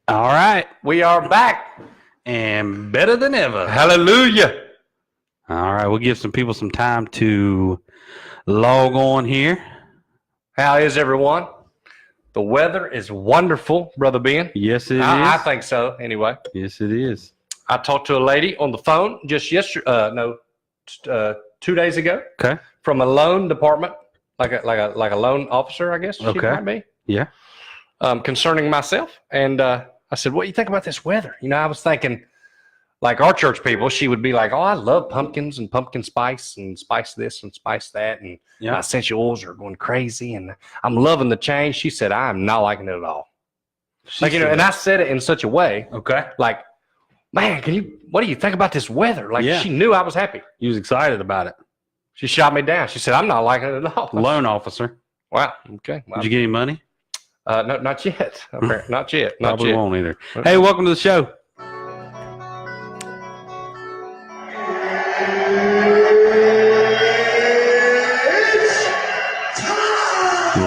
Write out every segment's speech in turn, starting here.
All right, We are back. and better than ever. Hallelujah. All right, we'll give some people some time to log on here. How is everyone? The weather is wonderful, Brother Ben. Yes, it is. I think so, anyway. Yes, it is. I talked to a lady on the phone just yesterday, 2 days ago, Okay. from a loan department, like a loan officer, I guess she Okay. might be, Yeah. concerning myself. And I said, what do you think about this weather? I was thinking, like our church people, she would be like, oh, I love pumpkins and pumpkin spice and spice this and spice that. And Yeah. my essential oils are going crazy. And I'm loving the change. She said, I'm not liking it at all. And I said it in such a way, Okay. like, man, what do you think about this weather? Like, she knew I was happy. You was excited about it. She shot me down. She said, I'm not liking it at all. Loan officer. Wow. Okay. Well, Did you get any money? no, not yet. Not yet. Not Probably yet. won't either. Hey, welcome to the show.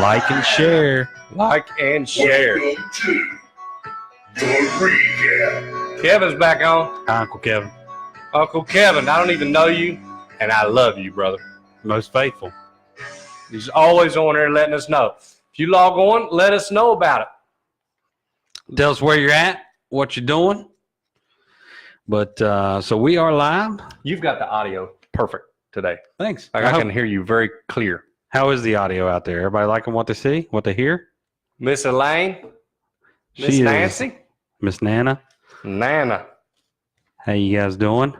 Like and share. Like and share. Welcome to the reCAP. Kevin's back on. Hi, Uncle Kevin. Uncle Kevin, I don't even know you, and I love you, brother. Most faithful. He's always on there letting us know. If you log on, let us know about it. Tell us where you're at, what you're doing. But so we are live. You've got the audio perfect today. Thanks. Like, I can hear you very clear. How is the audio out there? Everybody liking what they see, what they hear? Miss Elaine, Miss She is Nancy, Miss Nana. Nana. How you guys doing?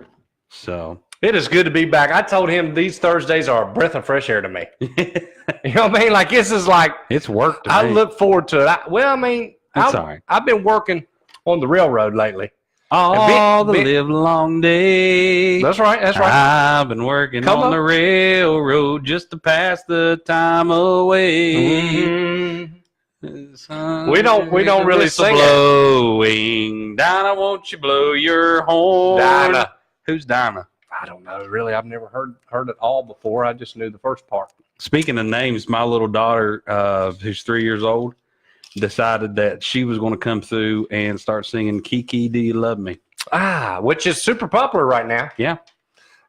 So It is good to be back. I told him these Thursdays are a breath of fresh air to me. You know what I mean? Like, this is like, it's work to I me. look forward to it. It's all right. I've been working on the railroad lately. All the live long day. That's right. That's right. I've been working Come on on. the railroad just to pass the time away. Mhm. We don't really Whistle sing it. blowing. Dinah, won't you blow your horn? Dinah. Who's Dinah? I don't know. Really, I've never heard it all before. I just knew the first part. Speaking of names, my little daughter, who's 3 years old, decided that she was going to come through and start singing Kiki, Do You Love Me? Which is super popular right now. Yeah.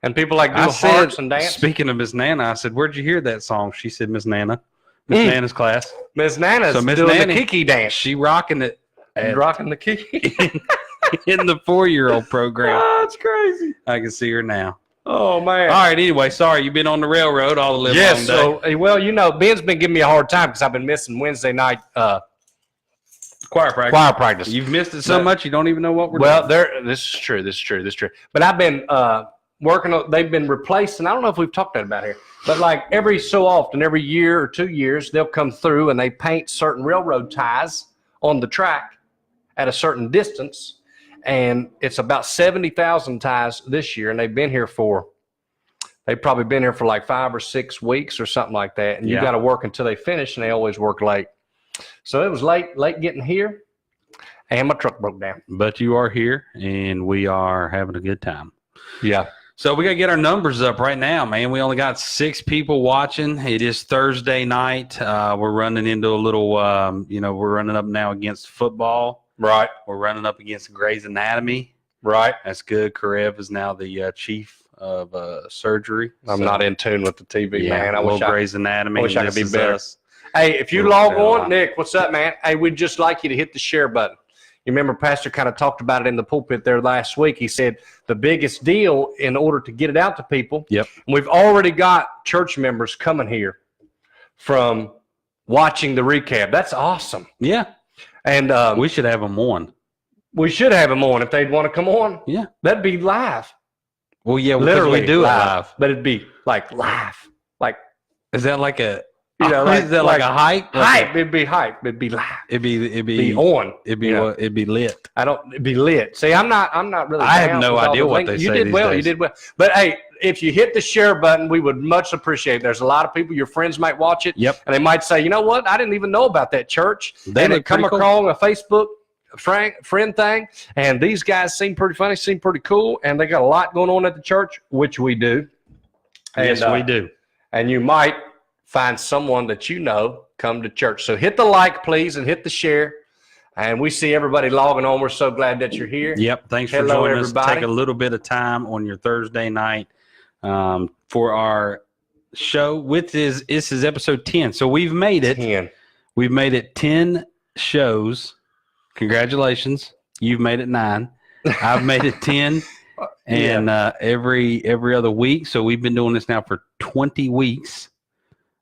And people like do I hearts and dance. Speaking of Miss Nana, I said, where'd you hear that song? She said, Miss Nana. Miss Nana's class. Miss Nana's So Miss doing Nanny- the Kiki dance. She rocking it And rocking the Kiki. in the 4-year-old program. Oh, it's crazy. I can see her now. Oh, man. All right, anyway, sorry, you've been on the railroad all the live Yes. long day. So, well, Ben's been giving me a hard time because I've been missing Wednesday night Choir practice. choir practice. You've missed it so But- much you don't even know what we're Well, doing. this is true. This is true. But I've been working on. They've been replaced, and I don't know if we've talked about here. But like every so often, every year or 2 years, they'll come through and they paint certain railroad ties on the track at a certain distance, and it's about 70,000 ties this year, and they've probably been here for like 5 or 6 weeks or something like that. And you Yeah. got to work until they finish, and they always work late. So it was late getting here, and my truck broke down. But you are here, and we are having a good time. Yeah. So we got to get our numbers up right now, man. We only got 6 people watching. It is Thursday night. We're running into a little, we're running up now against football. Right. We're running up against Grey's Anatomy. Right. That's good. Karev is now the chief of surgery. I'm not in tune with the TV, man. I wish Grey's Anatomy. I wish I and could be this is better. us. Hey, if you We're log better a lot. on, Nick, what's up, man? Hey, we'd just like you to hit the share button. You remember Pastor kind of talked about it in the pulpit there last week. He said the biggest deal in order to get it out to people. Yep. And we've already got church members coming here from watching the recap. That's awesome. Yeah. And We should have them on. we should have them on if they'd want to come on. Yeah. That'd be live. Well, yeah, Literally we do it live. But it'd be like live. Like, Is that like a, is that like a hype? hype. It'd be hype. It'd be live. It'd Be be on. It'd be you know. it'd be lit. It'd be lit. See, I'm not really. I have down no with all idea the what links. they You say did these well. days. You did well. But hey, if you hit the share button, we would much appreciate it. There's a lot of people, your friends might watch it. Yep. And they might say, you know what? I didn't even know about that church. They and they look come pretty cool. across a Facebook friend thing, and these guys seem pretty funny, seem pretty cool, and they got a lot going on at the church, which we do. Yes, And, we do. And you might find someone that you know come to church. So hit the like, please, and hit the share. And we see everybody logging on. We're so glad that you're here. Yep. Thanks for Hello, joining everybody. us. Take a little bit of time on your Thursday night for our show. This is episode 10. So we've made it. 10. We've made it 10 shows. Congratulations. You've made it 9. I've made it 10. And every other week. So we've been doing this now for 20 weeks.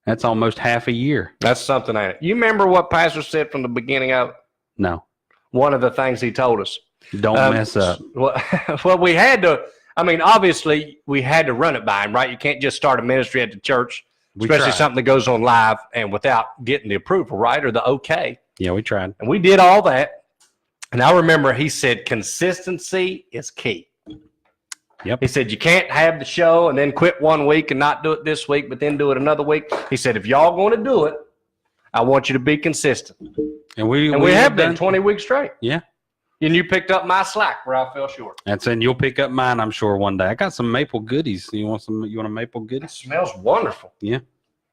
That's almost half a year. That's something, ain't it? You remember what Pastor said from the beginning of it? No. One of the things he told us. Don't mess up. Well, we had to. I mean, obviously, we had to run it by him, right? You can't just start a ministry at the church, especially something that goes on live and without getting the approval, right, or the okay. Yeah, we tried. And we did all that. And I remember he said consistency is key. Yep. He said you can't have the show and then quit one week and not do it this week, but then do it another week. He said, if y'all going to do it, I want you to be consistent. And we have been 20 weeks straight. Yeah. And you picked up my slack where I fell short. That's it. You'll pick up mine, I'm sure, one day. I got some maple goodies. You want a maple It goodie? smells wonderful. Yeah.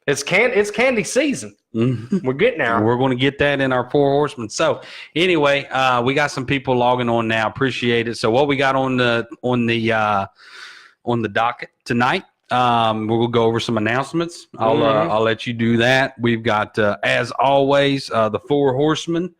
It's candy season. Mm-hmm. We're getting there. We're going to get that in our 4 horsemen. So anyway, we got some people logging on now. Appreciate it. So what we got on the docket tonight, we'll go over some announcements. I'll let you do that. We've got, as always, the 4 horsemen.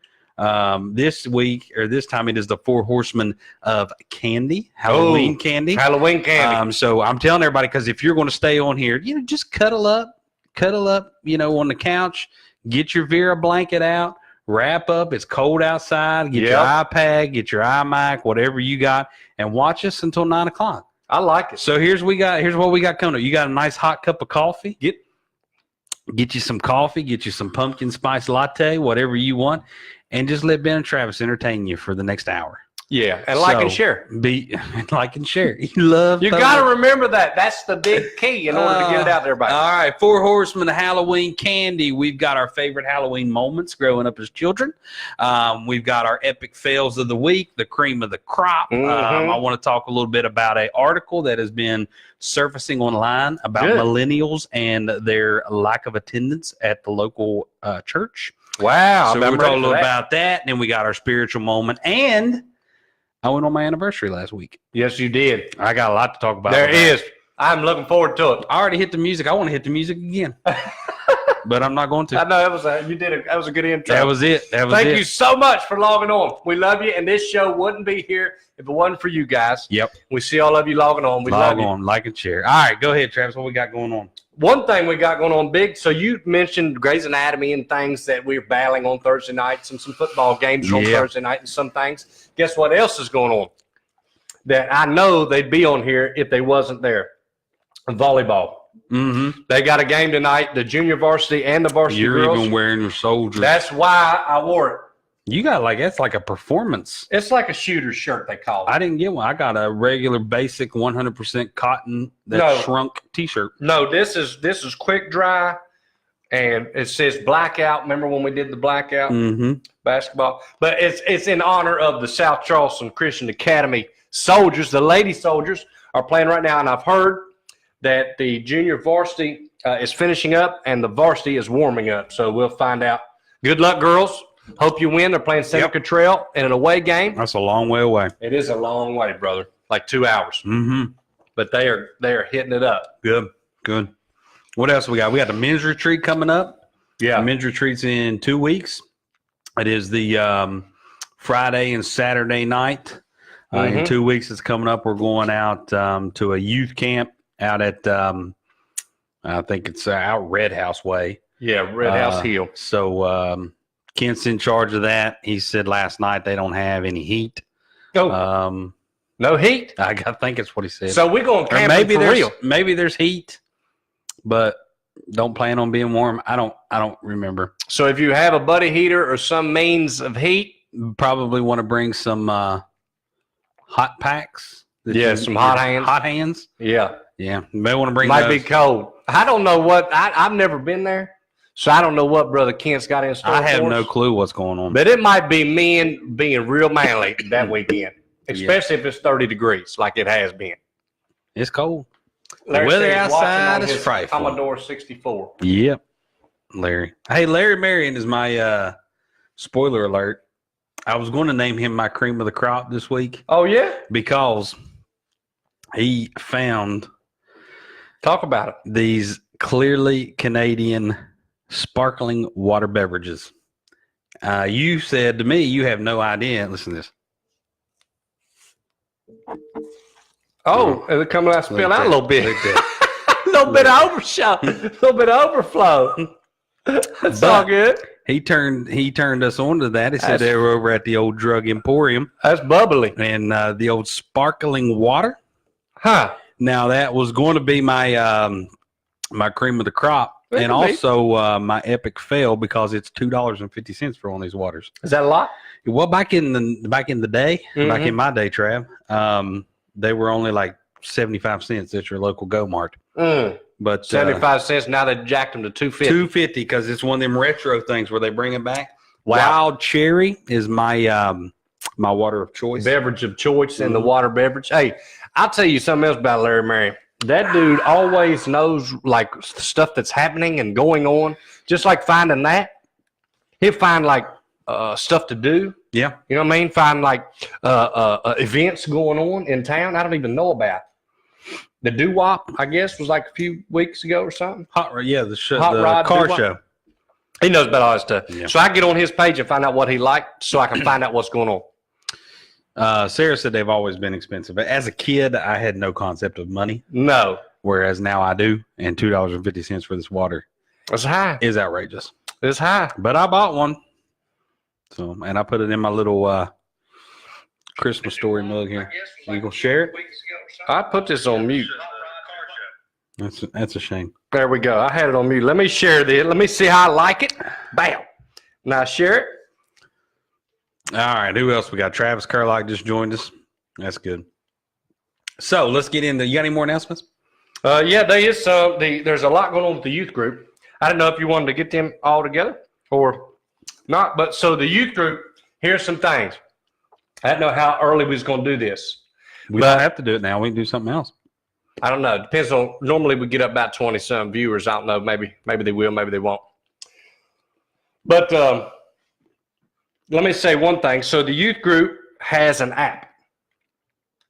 This week or this time it is the 4 horsemen of candy, Halloween candy. Halloween candy. So I'm telling everybody, because if you're going to stay on here, just cuddle up, on the couch, get your Vera blanket out, wrap up. It's cold outside. Get your iPad, get your iMac, whatever you got, and watch us until 9 o'clock. I like it. So here's what we got coming up. You got a nice hot cup of coffee. Get you some coffee, get you some pumpkin spice latte, whatever you want, and just let Ben and Travis entertain you for the next hour. Yeah, and like and share. Like and share. You got to remember that. That's the big key in order to get it out there. All right, 4 horsemen of Halloween candy. We've got our favorite Halloween moments growing up as children. We've got our epic fails of the week, the cream of the crop. I want to talk a little bit about an article that has been surfacing online about millennials and their lack of attendance at the local church. Wow. So we're talking a little about that. And then we got our spiritual moment. And I went on my anniversary last week. Yes, you did. I got a lot to talk about. There is. I'm looking forward to it. I already hit the music. I want to hit the music again. But I'm not going to. I know that was a good intro. That was it. Thank you so much for logging on. We love you, and this show wouldn't be here if it wasn't for you guys. Yep. We see all of you logging on. We love you. Like and share. All right, go ahead, Travis. What we got going on? One thing we got going on big. So you mentioned Grey's Anatomy and things that we're battling on Thursday nights and some football games on Thursday night and some things. Guess what else is going on? That I know they'd be on here if they wasn't there. Volleyball. Mm-hmm. They got a game tonight, the junior varsity and the varsity girls. You're even wearing your soldier. That's why I wore it. You got that's like a performance. It's like a shooter's shirt, they call it. I didn't get one. I got a regular basic 100% cotton shrunk T-shirt. No, this is quick dry, and it says blackout. Remember when we did the blackout basketball? But it's in honor of the South Charleston Christian Academy soldiers. The lady soldiers are playing right now, and I've heard that the junior varsity is finishing up and the varsity is warming up. So we'll find out. Good luck, girls. Hope you win. They're playing Seneca Trail in an away game. That's a long way away. It is a long way, brother. Like 2 hours. Mm-hmm. But they are hitting it up. Good. What else we got? We got the men's retreat coming up. Yeah. The men's retreat's in 2 weeks. It is the Friday and Saturday night. In 2 weeks, it's coming up. We're going out to a youth camp out at, I think it's out Red House Way. Yeah, Red House Hill. So Kent's in charge of that. He said last night they don't have any heat. No heat? I think it's what he said. So we're going camping for real. Maybe there's heat, but don't plan on being warm. I don't remember. So if you have a buddy heater or some means of heat, probably want to bring some hot packs. Some hot hands. Hot hands. Yeah. You may want to bring Might those. be cold. I don't know what I've never been there, so I don't know what Brother Kent's got in store. I have for no us. clue what's going on. But it might be men being real manly that weekend, especially if it's 30 degrees like it has been. It's cold. Larry The weather says outside watching on is his frightful. Commodore 64. Yep. Larry. Hey, Larry Marion is my spoiler alert. I was going to name him my cream of the crop this week Oh, yeah? because he found Talk about it. these clearly Canadian sparkling water beverages. You said to me, you have no idea. Listen to this. Oh, and it coming out, spill out a little bit. Look at that. A little bit of overshot, a little bit of overflow. That's all good. He turned us on to that. He said they were over at the old drug emporium That's bubbly. and the old sparkling water. Huh. Now that was going to be my my cream of the crop, That and could be. also my epic fail because it's $2.50 for one of these waters. Is that a lot? Well, back in the day, back in my day, Trav, they were only like 75 cents at your local Go Mart. But 75 cents. Now they jacked them to 250. 250 because it's one of them retro things where they bring it back. Wow. Wild cherry is my my water of choice. Beverage of choice and the water beverage. Hey, I'll tell you something else about Larry Mary. That dude always knows like stuff that's happening and going on. Just like finding that, he'll find like stuff to do. Yeah. You know what I mean? Find like events going on in town I don't even know about. The doo-wop, I guess, was like a few weeks ago or something. Hot rod, yeah, the Hot rod car doo-wop. show. He knows about all that stuff. Yeah. So I get on his page and find out what he liked so I can find out what's going on. Sarah said they've always been expensive. But as a kid, I had no concept of money, No. whereas now I do. And $2.50 for this water It's high. is outrageous. It's high. But I bought one. So, and I put it in my little Christmas story mug here. You gonna share it? I put this on mute. That's a shame. There we go. I had it on mute. Let me share this. Let me see how I like it. Bam. Now share it. All right, who else we got? Travis Kerlock just joined us. That's good. So let's get into. You got any more announcements? Yeah, there is some. There's a lot going on with the youth group. I don't know if you wanted to get them all together or not, but so the youth group. Here's some things. I don't know how early we was going to do this. We don't have to do it now. We can do something else. I don't know. Depends on. Normally we get up about 20-some viewers. I don't know. Maybe they will. Maybe they won't. But let me say one thing. So the youth group has an app.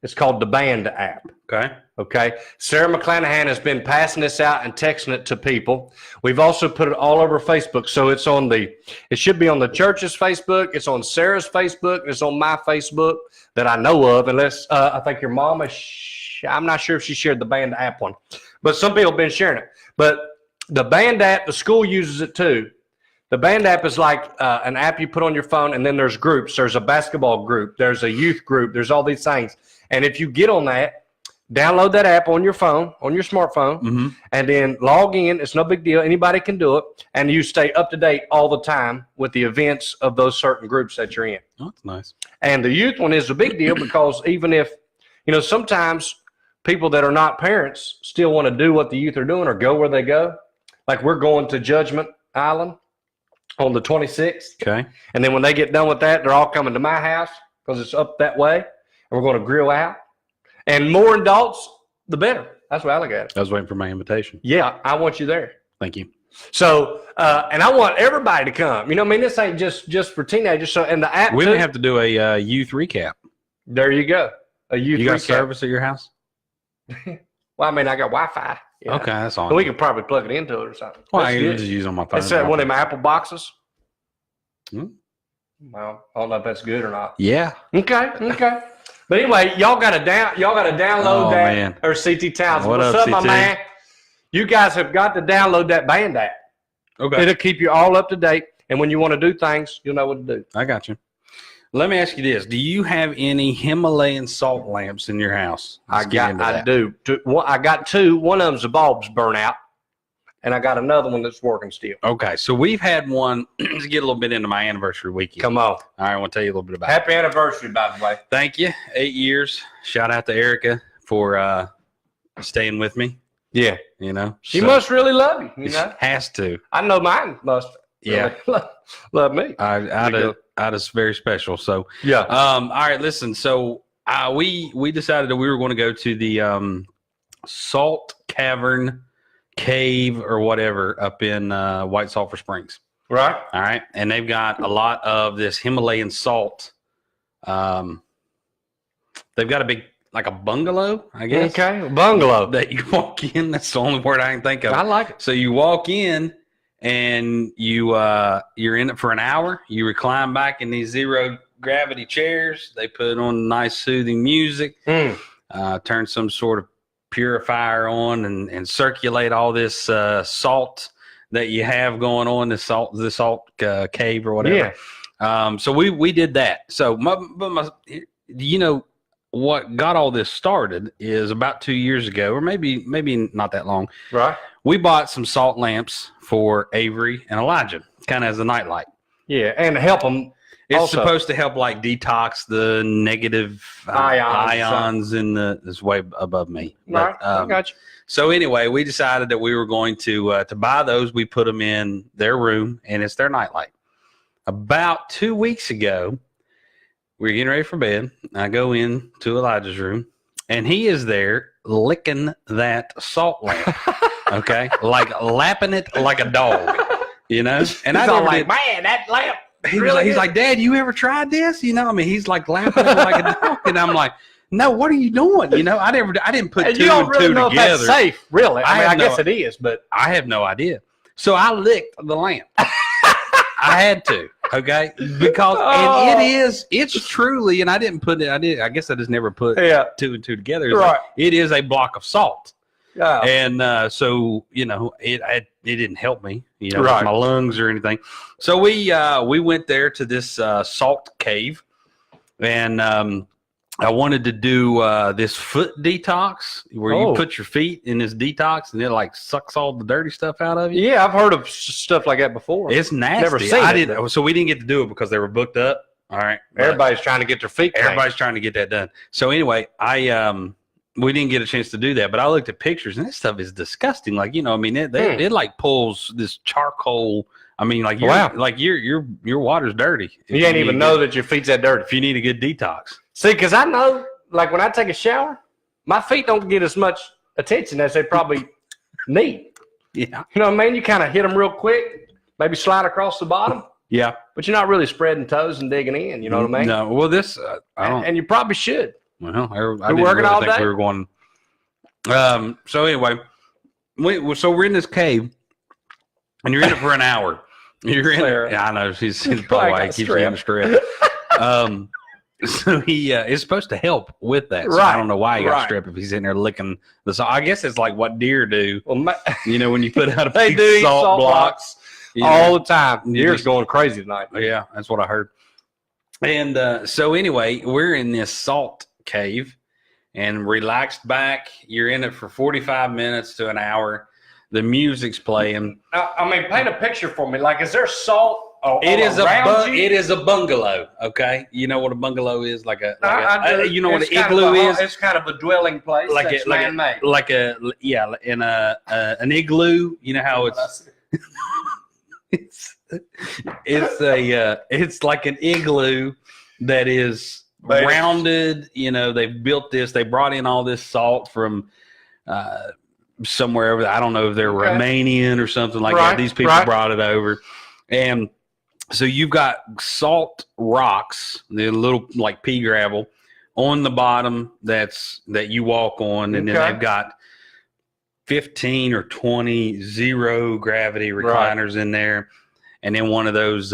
It's called the Band app. Okay. Okay. Sarah McClanahan has been passing this out and texting it to people. We've also put it all over Facebook. So it's on it should be on the church's Facebook. It's on Sarah's Facebook. It's on my Facebook that I know of. Unless I think your mama, I'm not sure if she shared the Band app one, but some people have been sharing it. But the Band app, the school uses it too. The Band app is like an app you put on your phone, and then there's groups. There's a basketball group. There's a youth group. There's all these things. And if you get on that, download that app on your phone, on your smartphone, and then log in. It's no big deal. Anybody can do it. And you stay up to date all the time with the events of those certain groups that you're in. Oh, that's nice. And the youth one is a big deal because even if, sometimes people that are not parents still want to do what the youth are doing or go where they go. Like we're going to Judgment Island on the 26th. Okay. And then when they get done with that, they're all coming to my house because it's up that way. And we're going to grill out. And more adults, the better. That's what I look at it. I was waiting for my invitation. Yeah, I want you there. Thank you. So, and I want everybody to come. You know what I mean? This ain't just for teenagers. So, and the app, We too, may have to do a youth recap. there you go. A youth You got recap. service at your house? Well, I mean, I got Wi-Fi. Yeah. Okay, that's all. So we could probably plug it into it or something. Well, That's I good. can just use it on my phone. It's one of them Apple boxes. Hmm. Well, I don't know if that's good or not. Yeah. Okay. But anyway, y'all got to download Oh, that. man. Or CT Townsend. What What's up, up, my CT? man? You guys have got to download that Band app. Okay. It'll keep you all up to date. And when you want to do things, you'll know what to do. I got you. Let me ask you this: do you have any Himalayan salt lamps in your house? Let's get into I that. do. I got two. One of them's the bulb's burnt out, and I got another one that's working still. Okay, so we've had one to get a little bit into my anniversary weekend. Come on. All right, I want to tell you a little bit about it. Happy anniversary, by the way. Thank you. 8 years. Shout out to Erica for staying with me. Yeah. She So- must really love you. You know. Has to. I know mine must. Yeah. Really love me. I just very special. So Yeah. all right, listen. So we decided that we were going to go to the Salt Cavern Cave or whatever up in White Sulphur Springs. Right. All right. And they've got a lot of this Himalayan salt. They've got a big, like a bungalow, I guess. Okay. Bungalow. That you walk in. That's the only word I can think of. I like it. So you walk in and you're in it for an hour. You recline back in these zero gravity chairs. They put on nice soothing music, turn some sort of purifier on and circulate all this salt that you have going on, this salt cave or whatever. Yeah. So we did that. So you know what got all this started is about 2 years ago, or maybe not that long. Right. We bought some salt lamps for Avery and Elijah, kind of as a nightlight. Yeah, and help them. It's also supposed to help like detox the negative ions in the. It's way above me. Right. But, I got you. So anyway, we decided that we were going to buy those. We put them in their room, and it's their nightlight. About 2 weeks ago, we were getting ready for bed. I go in to Elijah's room, and he is there licking that salt lamp. Okay, like lapping it like a dog, you know. And I was like, man, that lamp. He's like, Dad, you ever tried this? You know, I mean, he's like lapping it like a dog, and I'm like, no, what are you doing? You know, I didn't put And two you don't and really two know together. if that's safe, really. I guess no- it is, but I have no idea. So I licked the lamp. I had to, okay, because and it's truly, and I didn't put it. I guess I just never put two and two together. It's Right. like, it is a block of salt. yeah. And so, you know, it didn't help me, you know, Right. with my lungs or anything. So we went there to this salt cave, and I wanted to do this foot detox where you put your feet in this detox and it like sucks all the dirty stuff out of you. Yeah, I've heard of stuff like that before. It's nasty. Never seen it, didn't. So we didn't get to do it because they were booked up. All right. But Everybody's trying to get their feet clean. everybody's trying to get that done. So anyway, we didn't get a chance to do that, but I looked at pictures and this stuff is disgusting. Like, you know, I mean, it like pulls this charcoal. I mean, like, your water's dirty. You ain't even know that your feet's that dirty. if you need a good detox. See, because I know, like when I take a shower, my feet don't get as much attention as they probably need. Yeah. You know what I mean? You kind of hit them real quick, maybe slide across the bottom, Yeah. but you're not really spreading toes and digging in. You know what I mean? No. Well, this, I don't. And you probably should. Well, I You're didn't working really all think day? we were going. So anyway, so we're in this cave, and you're in it for an hour. You're in Fair. it. Yeah, I know. He's Like probably a why he keeps me under stress. So he is supposed to help with that. So I Right. don't know why he got Right. strep if he's in there licking the salt. I guess it's like what deer do. Well, You know, when you put out a they big do eat salt blocks. You know. all the time. You Deer's just- going crazy tonight. Yeah, that's what I heard. And so anyway, we're in this salt cave and relaxed back. You're in it for 45 minutes to an hour. The music's playing. I mean, paint a picture for me. Like, is there salt? It is around you? it is a bungalow. Okay, you know what a bungalow is? I do. You know what It's an kind of igloo a- is? It's kind of a dwelling place. Like that's a like man-made. a like a yeah, in an igloo. You know how it's like an igloo that is But- rounded. You know, they've built this. They brought in all this salt from somewhere over there. I don't know if they're Romanian or something like that. These people brought it over, and so you've got salt rocks, the little like pea gravel on the bottom that you walk on, and then they've got 15 or 20 zero gravity recliners in there, and then one of those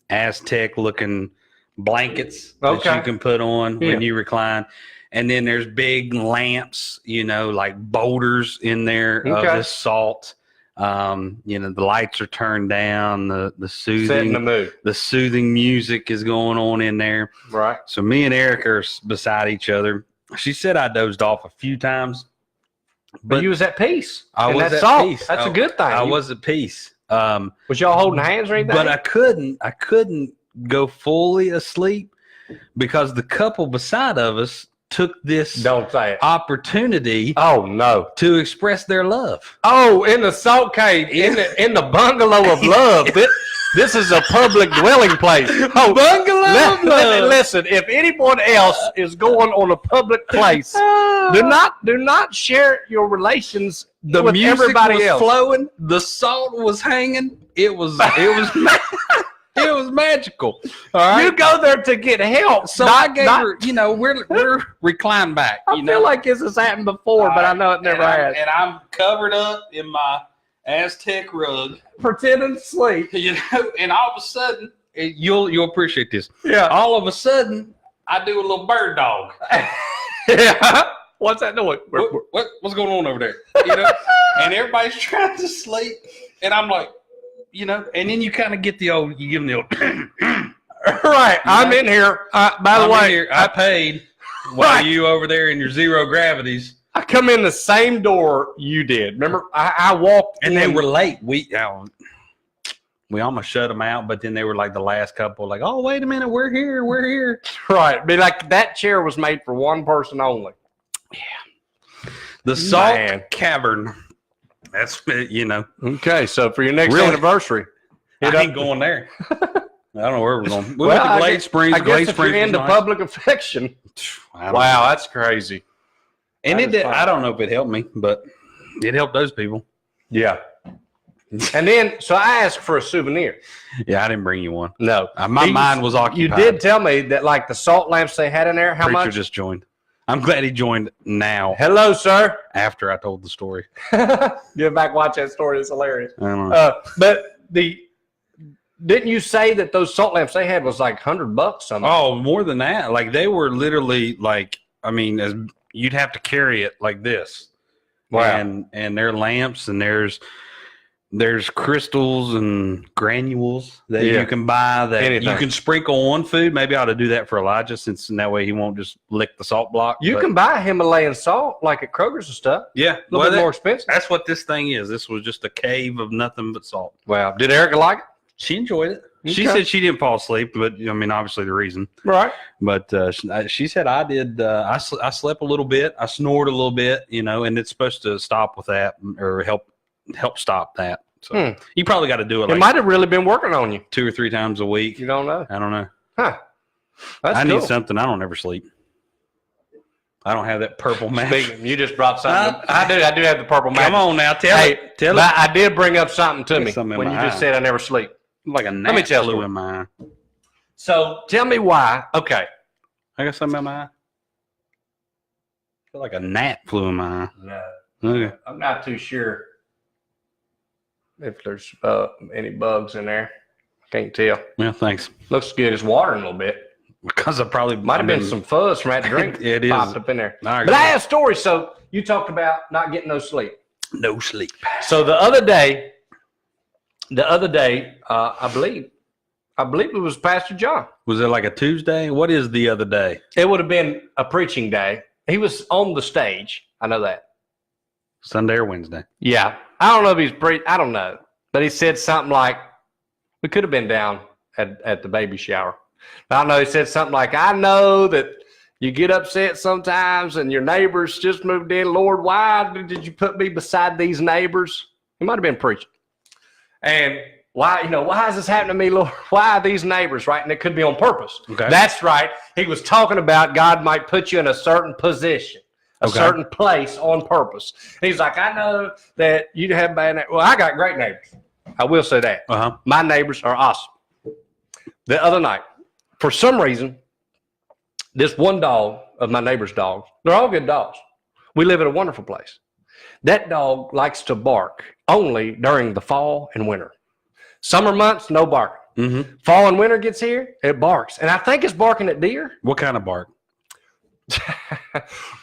Aztec looking blankets that you can put on when you recline. And then there's big lamps, you know, like boulders in there of this salt. You know, the lights are turned down, the Setting the mood. soothing music is going on in there. Right. So me and Eric are beside each other. She said I dozed off a few times, But you was at peace. I and was that's at salt. peace. That's a good thing. I was at peace. Was y'all holding hands or anything? But I couldn't go fully asleep because the couple beside of us took this Don't say it. opportunity Oh no. to express their love. Oh, in the salt cave, in the bungalow of love. This is a public dwelling place. Oh, Bungalow. listen, if anyone else is going on a public place, do not share your relations The with music everybody was else. flowing. The salt was hanging. It was it was magical. All right. You go there to get help. So I gave her, we're reclined back. I feel like this has happened before, but I know it never has. And I'm covered up in my Aztec rug, Pretending to sleep. and all of a sudden, you'll appreciate this. Yeah. All of a sudden, I do a little bird dog. Yeah. What's that doing? What's going on over there? And everybody's trying to sleep, and I'm like, and then you kind of get you give them the old. Right. I'm in here. By the way, I paid while you over there in your zero gravities. I come in the same door you did. Remember, I walked And in. they were late. We almost shut them out, but then they were like the last couple, like, oh, wait a minute, we're here. Right. Be like, that chair was made for one person only. The Salt Man. Cavern. That's, Okay, so for your next Really? anniversary. I ain't going there. I don't know where we're going. We Well, went to I Glade guess- Springs. I Glade guess if Springs you're was into nice. public affection. I don't Wow, know. that's crazy. And that it is did. fun. I don't know if it helped me, but it helped those people. Yeah. And then, so I asked for a souvenir. Yeah, I didn't bring you one. No. My mind was occupied. You did tell me that, like, the salt lamps they had in there, how Preacher much? just joined. I'm glad he joined now Hello, sir. after I told the story. Get back, watch that story. It's hilarious. I don't know. But didn't you say that those salt lamps they had was like $100 something? Oh, more than that. Like they were literally like, as you'd have to carry it like this. Wow. And they're lamps, and there's crystals and granules that you can buy that Anything. you can sprinkle on food. Maybe I ought to do that for Elijah, since in that way he won't just lick the salt block. You But can buy Himalayan salt like at Kroger's and stuff. yeah, A little bit more expensive. That's what this thing is. This was just a cave of nothing but salt. Wow. Did Erica like it? She enjoyed it. She Okay. said she didn't fall asleep, but obviously the reason. Right. But she said I did. I slept a little bit. I snored a little bit, and it's supposed to stop with that or help stop that. So you probably got to do it It like might have really been working on you. 2 or 3 times a week. You don't know. I don't know. Huh. That's I cool. need something. I don't ever sleep. I don't have that purple match. Speaking, you just brought something. I do have the purple mattress. Come on now, tell it. Tell but it. I did bring up something to me Something in when you my just eye. said I never sleep. Like a gnat me tell flew you. in my eye. So tell me why. Okay. I got something in my eye. I feel like a gnat flew in my eye. No, Okay. I'm not too sure if there's any bugs in there. I can't tell. Well, thanks. Looks good. It's watering a little bit. Because I probably Might have been some fuzz from that drink. It is. Popped up in there. All right, But go I ahead. have stories. So you talked about not getting no sleep. No sleep. So the other day, I believe it was Pastor John. Was it like a Tuesday? What is the other day? It would have been a preaching day. He was on the stage. I know that. Sunday or Wednesday? Yeah. I don't know if he's I don't know. But he said something like, we could have been down at the baby shower. I don't know. He said something like, I know that you get upset sometimes and your neighbors just moved in. Lord, why did you put me beside these neighbors? He might have been preaching. And why is this happening to me, Lord? Why are these neighbors, right? And it could be on purpose. Okay. That's right. He was talking about God might put you in a certain position, a Okay. certain place on purpose. He's like, I know that you have bad neighbors. Well, I got great neighbors. I will say that. Uh-huh. My neighbors are awesome. The other night, for some reason, this one dog of my neighbor's dogs, they're all good dogs. We live in a wonderful place. That dog likes to bark only during the fall and winter. Summer months, no barking. Mm-hmm. Fall and winter gets here, it barks. And I think it's barking at deer. What kind of bark?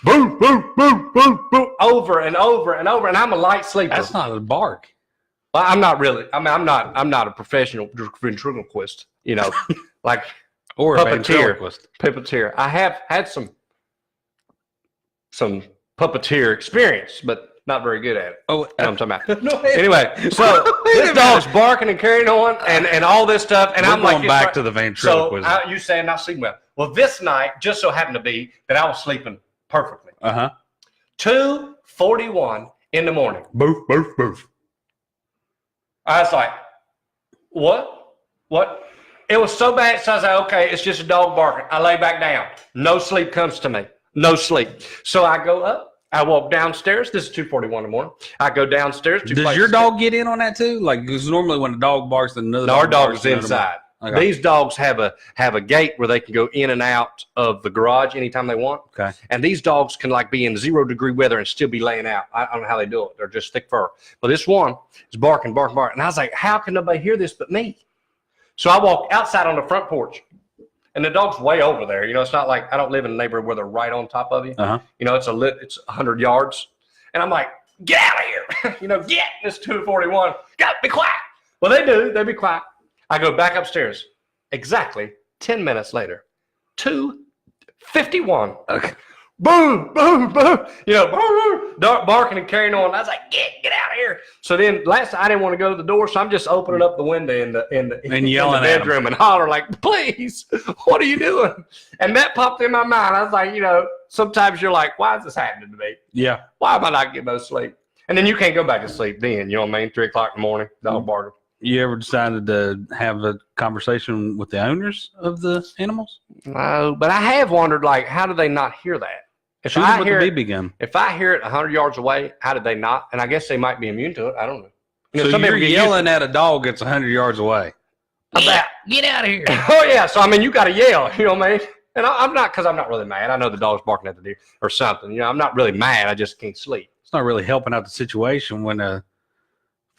Boo, boo, boo, boo, boo, over and over and over. And I'm a light sleeper. That's not a bark. Well, I'm not really. I mean, I'm not a professional ventriloquist, like Or a Puppeteer. ventriloquist. puppeteer. I have had some puppeteer experience, but not very good at it. Oh, You know what I'm talking about. no, Anyway, so this dog's barking and carrying on and all this stuff, and we're I'm like, going back to the ventriloquism. so you saying not sleeping well? Well, this night just so happened to be that I was sleeping perfectly. Uh-huh. 2:41 in the morning. Boof, boof, boof. I was like, what? What? It was so bad, so I was like, okay, it's just a dog barking. I lay back down. No sleep comes to me. No sleep. So I go up. I walk downstairs. This is 2:41 in the morning. I go downstairs. Does your dog get in on that too? Like, because normally when a dog barks, another No, our dog barks, is inside. Okay. These dogs have a gate where they can go in and out of the garage anytime they want. Okay. And these dogs can like be in 0-degree weather and still be laying out. I don't know how they do it. They're just thick fur. But this one is barking. And I was like, how can nobody hear this but me? So I walk outside on the front porch. And the dog's way over there. You know, it's not like I don't live in a neighborhood where they're right on top of you. Uh-huh. You know, it's 100 yards. And I'm like, get out of here. You know, get. It's 2:41. Got be quiet. Well, they do. They be quiet. I go back upstairs. Exactly 10 minutes later. 2:51. Okay. Boom, boom, boom. You know, boom, boom, dog barking and carrying on. I was like, get out of here. So then last night I didn't want to go to the door, so I'm just opening up the window in the yelling at bedroom and holler like, please, what are you doing? And that popped in my mind. I was like, you know, sometimes you're like, why is this happening to me? Yeah. Why am I not getting no sleep? And then you can't go back to sleep then, you know what I mean? 3 o'clock in the morning, dog barking. You ever decided to have a conversation with the owners of the animals? No, but I have wondered, like, how do they not hear that? If Shoot them I with hear the it, BB gun. if I hear it 100 yards away, how did they not? And I guess they might be immune to it. I don't know. You know, So some you're people get used yelling at a dog that's 100 yards away. about, Get out of here. oh yeah. So I mean, you got to yell. You know what I mean? And I'm not, because I'm not really mad. I know the dog's barking at the deer or something. You know, I'm not really mad. I just can't sleep. It's not really helping out the situation when a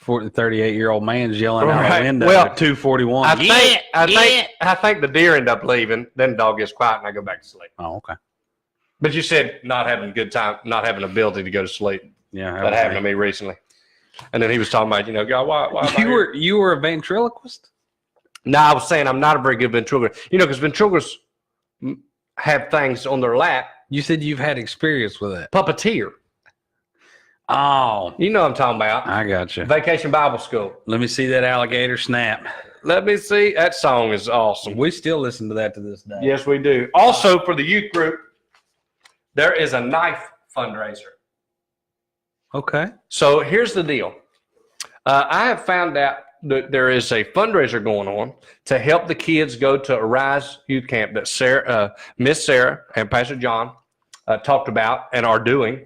38-year-old man's yelling out Right. the window Well, at 2:41. I think the deer end up leaving. Then the dog gets quiet and I go back to sleep. Oh, okay. But you said not having a good time, not having ability to go to sleep. Yeah, That happened to me recently. And then he was talking about, you know, God, why am I here? You were a ventriloquist? No, I was saying I'm not a very good ventriloquist. You know, because ventriloquists have things on their lap. You said you've had experience with that. Puppeteer. Oh, You know what I'm talking about. I got you. Vacation Bible School. Let me see that alligator snap. Let me see. That song is awesome. We still listen to that to this day. Yes, we do. Also, for the youth group, there is a knife fundraiser. Okay. So here's the deal. I have found out that there is a fundraiser going on to help the kids go to Arise Youth Camp that Miss Sarah and Pastor John talked about and are doing.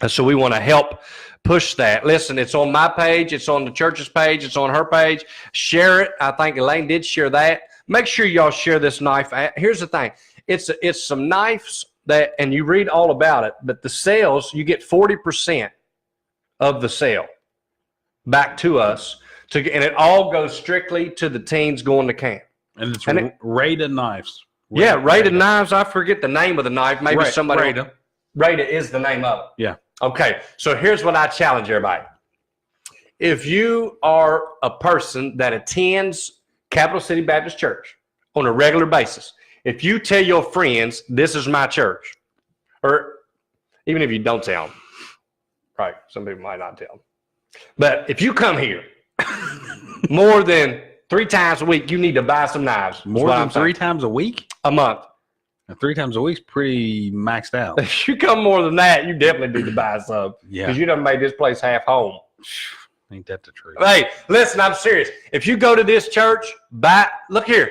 So we want to help push that. Listen, it's on my page. It's on the church's page. It's on her page. Share it. I think Elaine did share that. Make sure y'all share this knife. Here's the thing. It's some knives that, and you read all about it, but the sales, you get 40% of the sale back to us, and it all goes strictly to the teens going to camp. And it's Rada knives. Rada knives. I forget the name of the knife. Maybe somebody. Rada. Rada is the name of it. Yeah. Okay. So here's what I challenge everybody. If you are a person that attends Capital City Baptist Church on a regular basis, if you tell your friends, this is my church, or even if you don't tell them, right, some people might not tell them, but if you come here more than 3 times a week, you need to buy some knives. More than 3 times a week? A month. Now, 3 times a week's pretty maxed out. If you come more than that, you definitely need to buy some. Yeah. Because you done made this place half home. Ain't that the truth? Hey, listen, I'm serious. If you go to this church, look here.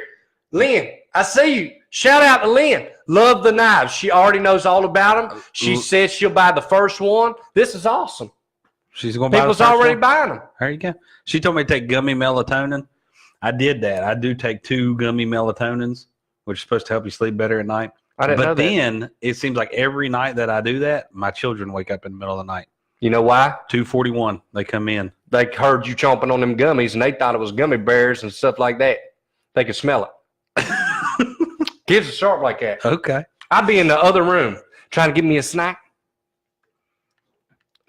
Lynn, I see you. Shout out to Lynn. Love the knives. She already knows all about them. She said she'll buy the first one. This is awesome. She's going to buy People's the first already one? buying them. There you go. She told me to take gummy melatonin. I did that. I do take 2 gummy melatonins, which is supposed to help you sleep better at night. I didn't know But that. then it seems like every night that I do that, my children wake up in the middle of the night. You know why? 2:41, they come in. They heard you chomping on them gummies, and they thought it was gummy bears and stuff like that. They could smell it. Kids are sharp like that. Okay. I'd be in the other room trying to give me a snack.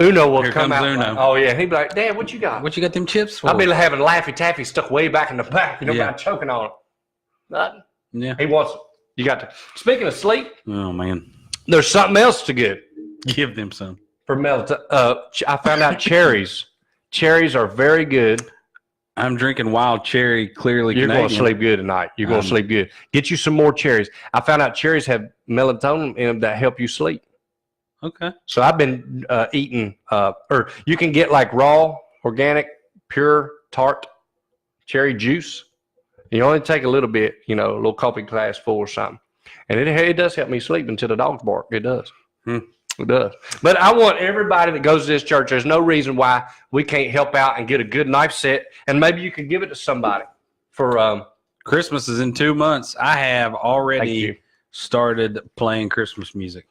Uno will Here come comes out. Uno. Oh, yeah. He'd be like, Dad, what you got? What you got them chips for? I'd be having Laffy Taffy stuck way back in the back. You know, Yeah. about choking on it. Nothing. Yeah. He wants it. You got to. Speaking of sleep, Oh, man. there's something else to get Give them some. for melatonin. I found out cherries. Cherries are very good. I'm drinking wild cherry, clearly You're Canadian. going to sleep good tonight. You're going to sleep good. Get you some more cherries. I found out cherries have melatonin in them that help you sleep. Okay. So I've been eating, or you can get like raw, organic, pure, tart cherry juice. You only take a little bit, a little coffee glass full or something. And it does help me sleep until the dogs bark. It does. It does. But I want everybody that goes to this church, there's no reason why we can't help out and get a good knife set. And maybe you can give it to somebody for Christmas is in 2 months. I have already started playing Christmas music.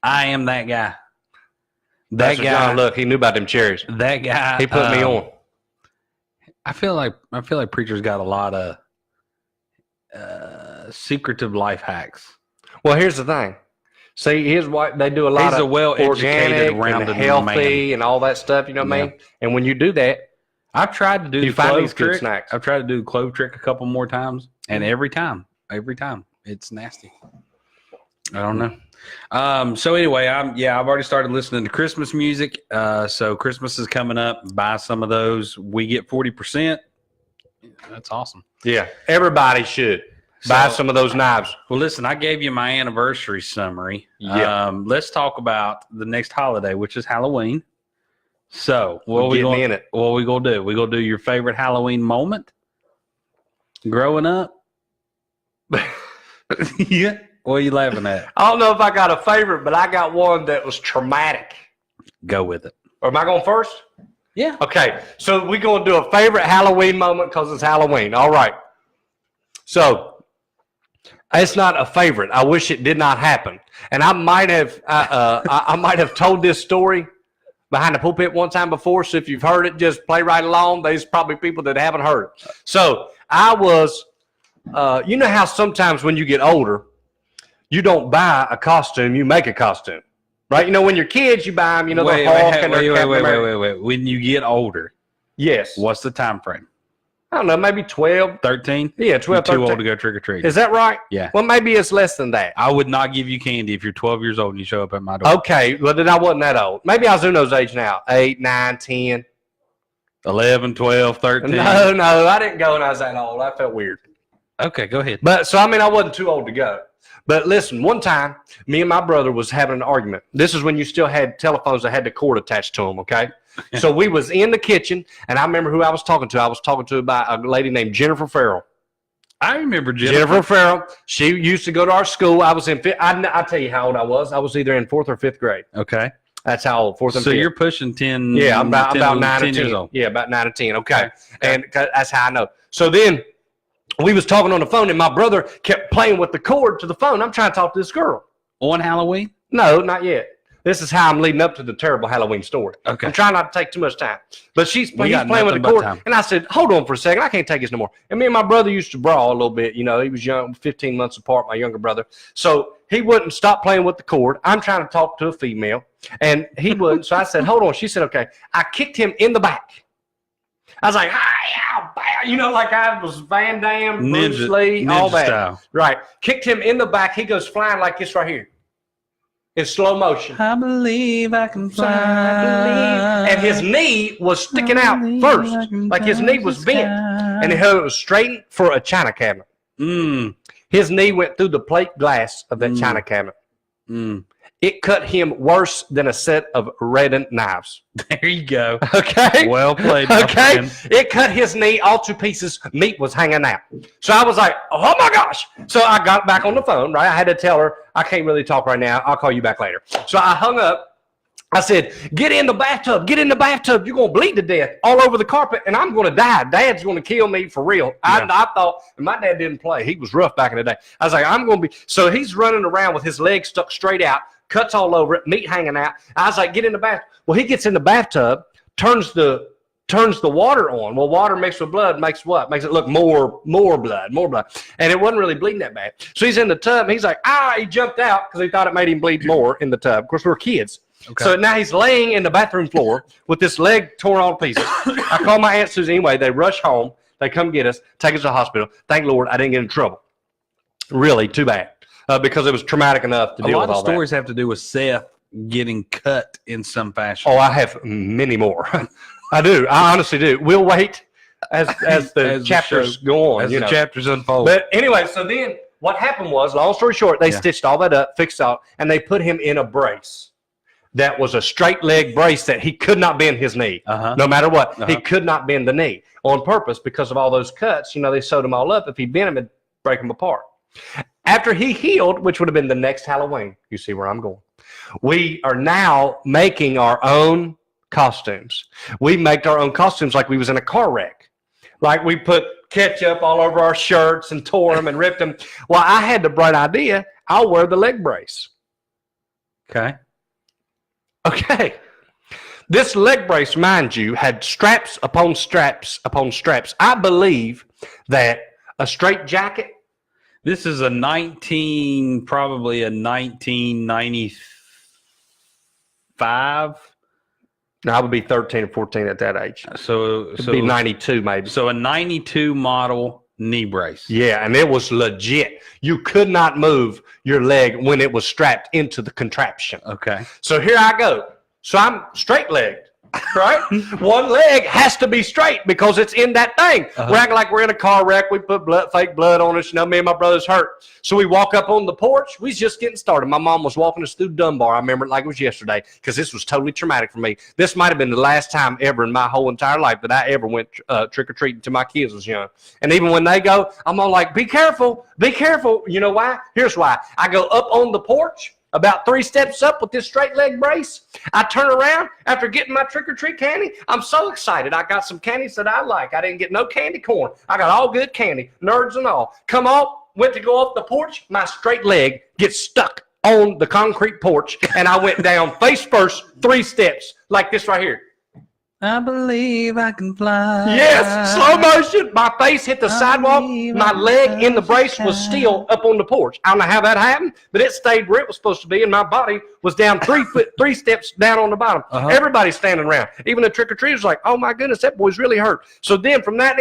I am that guy. That guy. John, look, he knew about them cherries. That guy. He put me on. I feel like preachers got a lot of secretive life hacks. Well, here's the thing. See, his wife, they do a lot He's of a well-educated, organic rounded and healthy man. and all that stuff. You know what I mean? And when you do that, I've tried to do you the find clove these good trick. snacks. I've tried to do the clove trick a couple more times, and every time, it's nasty. I don't know. So anyway, I've already started listening to Christmas music. So Christmas is coming up. Buy some of those. We get 40%. That's awesome. Yeah, everybody should buy some of those knives. Well, listen, I gave you my anniversary summary. Yeah. Let's talk about the next holiday, which is Halloween. So what We're we getting gonna, in it. What we gonna do? We gonna do your favorite Halloween moment growing up? Yeah. What are you laughing at? I don't know if I got a favorite, but I got one that was traumatic. Go with it. Or am I going first? Yeah. Okay, so we're going to do a favorite Halloween moment because it's Halloween. All right. So it's not a favorite. I wish it did not happen. And I might have I might have told this story behind the pulpit one time before. So if you've heard it, just play right along. There's probably people that haven't heard it. So I was, you know how sometimes when you get older, you don't buy a costume, you make a costume. Right? You know, when you're kids, you buy them, the Hulk and their Captain America. Wait. When you get older, Yes. what's the time frame? I don't know, maybe 12. 13? Yeah, 12, You're too 13. old to go trick-or-treating. Is that right? Yeah. Well, maybe it's less than that. I would not give you candy if you're 12 years old and you show up at my door. Okay, well, then I wasn't that old. Maybe I was Uno's age now. 8, 9, 10. 11, 12, 13. No, I didn't go when I was that old. I felt weird. Okay, go ahead. But, so, I mean, I wasn't too old to go. But listen, one time, me and my brother was having an argument. This is when you still had telephones that had the cord attached to them, okay? So we was in the kitchen, and I remember who I was talking to. I was talking to about a lady named Jennifer Farrell. I remember Jennifer Farrell. She used to go to our school. I was in I'll tell you how old I was. I was either in 4th or 5th grade. Okay. That's how old, 4th and 5th. So you're pushing 10. Yeah, I'm about 10 9 or 10 years old. Yeah, about 9 or 10. Okay. And that's how I know. So then we was talking on the phone, and my brother kept playing with the cord to the phone. I'm trying to talk to this girl. On Halloween? No, not yet. This is how I'm leading up to the terrible Halloween story. Okay. I'm trying not to take too much time. But he's playing with the but cord. time. And I said, hold on for a second. I can't take this no more. And me and my brother used to brawl a little bit. He was young, 15 months apart, my younger brother. So he wouldn't stop playing with the cord. I'm trying to talk to a female. And he wouldn't. So I said, hold on. She said, okay. I kicked him in the back. I was like, like I was Van Damme, Bruce Lee, all that. Style. Right. Kicked him in the back. He goes flying like this right here. In slow motion. I believe I can fly. And his knee was sticking out first. Like his knee was bent. And it was straightened for a china cabinet. His knee went through the plate glass of that china cabinet. It cut him worse than a set of reddened knives. There you go. Okay. Well played. Okay. It cut his knee all to pieces. Meat was hanging out. So I was like, oh my gosh. So I got back on the phone, right? I had to tell her, I can't really talk right now. I'll call you back later. So I hung up. I said, get in the bathtub. Get in the bathtub. You're going to bleed to death all over the carpet, and I'm going to die. Dad's going to kill me for real. Yeah. I thought, and my dad didn't play. He was rough back in the day. I was like, I'm going to be. So he's running around with his legs stuck straight out, cuts all over it, meat hanging out. I was like, get in the bath. Well, he gets in the bathtub, turns the water on. Well, water mixed with blood makes what? Makes it look more blood. And it wasn't really bleeding that bad. So he's in the tub, and he's like, he jumped out because he thought it made him bleed more in the tub. Of course, we were kids. Okay. So now he's laying in the bathroom floor with this leg torn all to pieces. I call my Aunt Susan anyway. They rush home. They come get us, take us to the hospital. Thank Lord I didn't get in trouble. Really, too bad. Because it was traumatic enough to deal with all that. A lot of stories have to do with Seth getting cut in some fashion. Oh, I have many more. I do. I honestly do. We'll wait as the chapters go on. As the chapters unfold. But anyway, so then what happened was, long story short, they stitched all that up, fixed it all, and they put him in a brace. that was a straight leg brace that he could not bend his knee. No matter what. He could not bend the knee on purpose because of all those cuts. You know, they sewed them all up. If he bent them, it'd break them apart. After he healed, which would have been the next Halloween, you see where I'm going, we are now making our own costumes. We make our own costumes like we was in a car wreck. Like we put ketchup all over our shirts and tore them and ripped them. Well, I had the bright idea, I'll wear the leg brace. Okay. This leg brace, mind you, had straps upon straps upon straps. I believe that a straight jacket. This is probably a 1995. No, I would be 13 or 14 at that age. So It'd be 92 maybe. So a 92 model knee brace. Yeah, and it was legit. You could not move your leg when it was strapped into the contraption. Okay. So here I go. So I'm straight-legged, right? One leg has to be straight because it's in that thing. We're acting like we're in a car wreck. We put fake blood on us. You know, me and my brother's hurt. So we walk up on the porch. We was just getting started. My mom was walking us through Dunbar. I remember it like it was yesterday because this was totally traumatic for me. This might have been the last time ever in my whole entire life that I ever went trick-or-treating till my kids was young. And even when they go, I'm all like, be careful, be careful. You know why? Here's why. I go up on the porch. About 3 steps up with this straight leg brace. I turn around after getting my trick-or-treat candy. I'm so excited. I got some candies that I like. I didn't get no candy corn. I got all good candy, nerds and all. Come off, went to go off the porch. My straight leg gets stuck on the concrete porch, and I went down face first 3 steps like this right here. I believe I can fly. Yes, slow motion. My face hit the sidewalk. My leg in the brace was still up on the porch. I don't know how that happened, but it stayed where it was supposed to be, and my body was down 3 steps down on the bottom. Everybody's standing around. Even the trick-or-treaters was like, oh, my goodness, that boy's really hurt. So then from that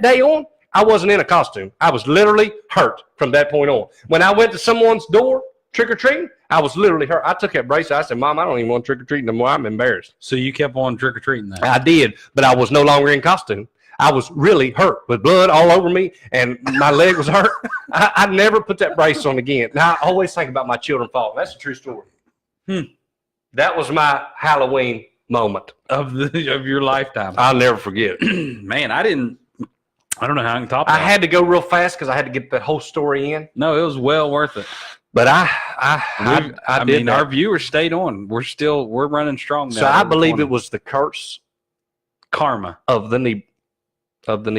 day on, I wasn't in a costume. I was literally hurt from that point on. When I went to someone's door, trick-or-treating, I was literally hurt. I took that brace. I said, Mom, I don't even want trick-or-treating no more. I'm embarrassed. So you kept on trick-or-treating then? I did, but I was no longer in costume. I was really hurt with blood all over me, and my leg was hurt. I never put that brace on again. Now, I always think about my children falling. That's a true story. That was my Halloween moment. Of your lifetime. I'll never forget it. Man, I don't know how I can top that. I had to go real fast because I had to get the whole story in. No, it was well worth it. But I mean, our viewers stayed on. We're running strong now. So I believe it was the curse, karma of the knee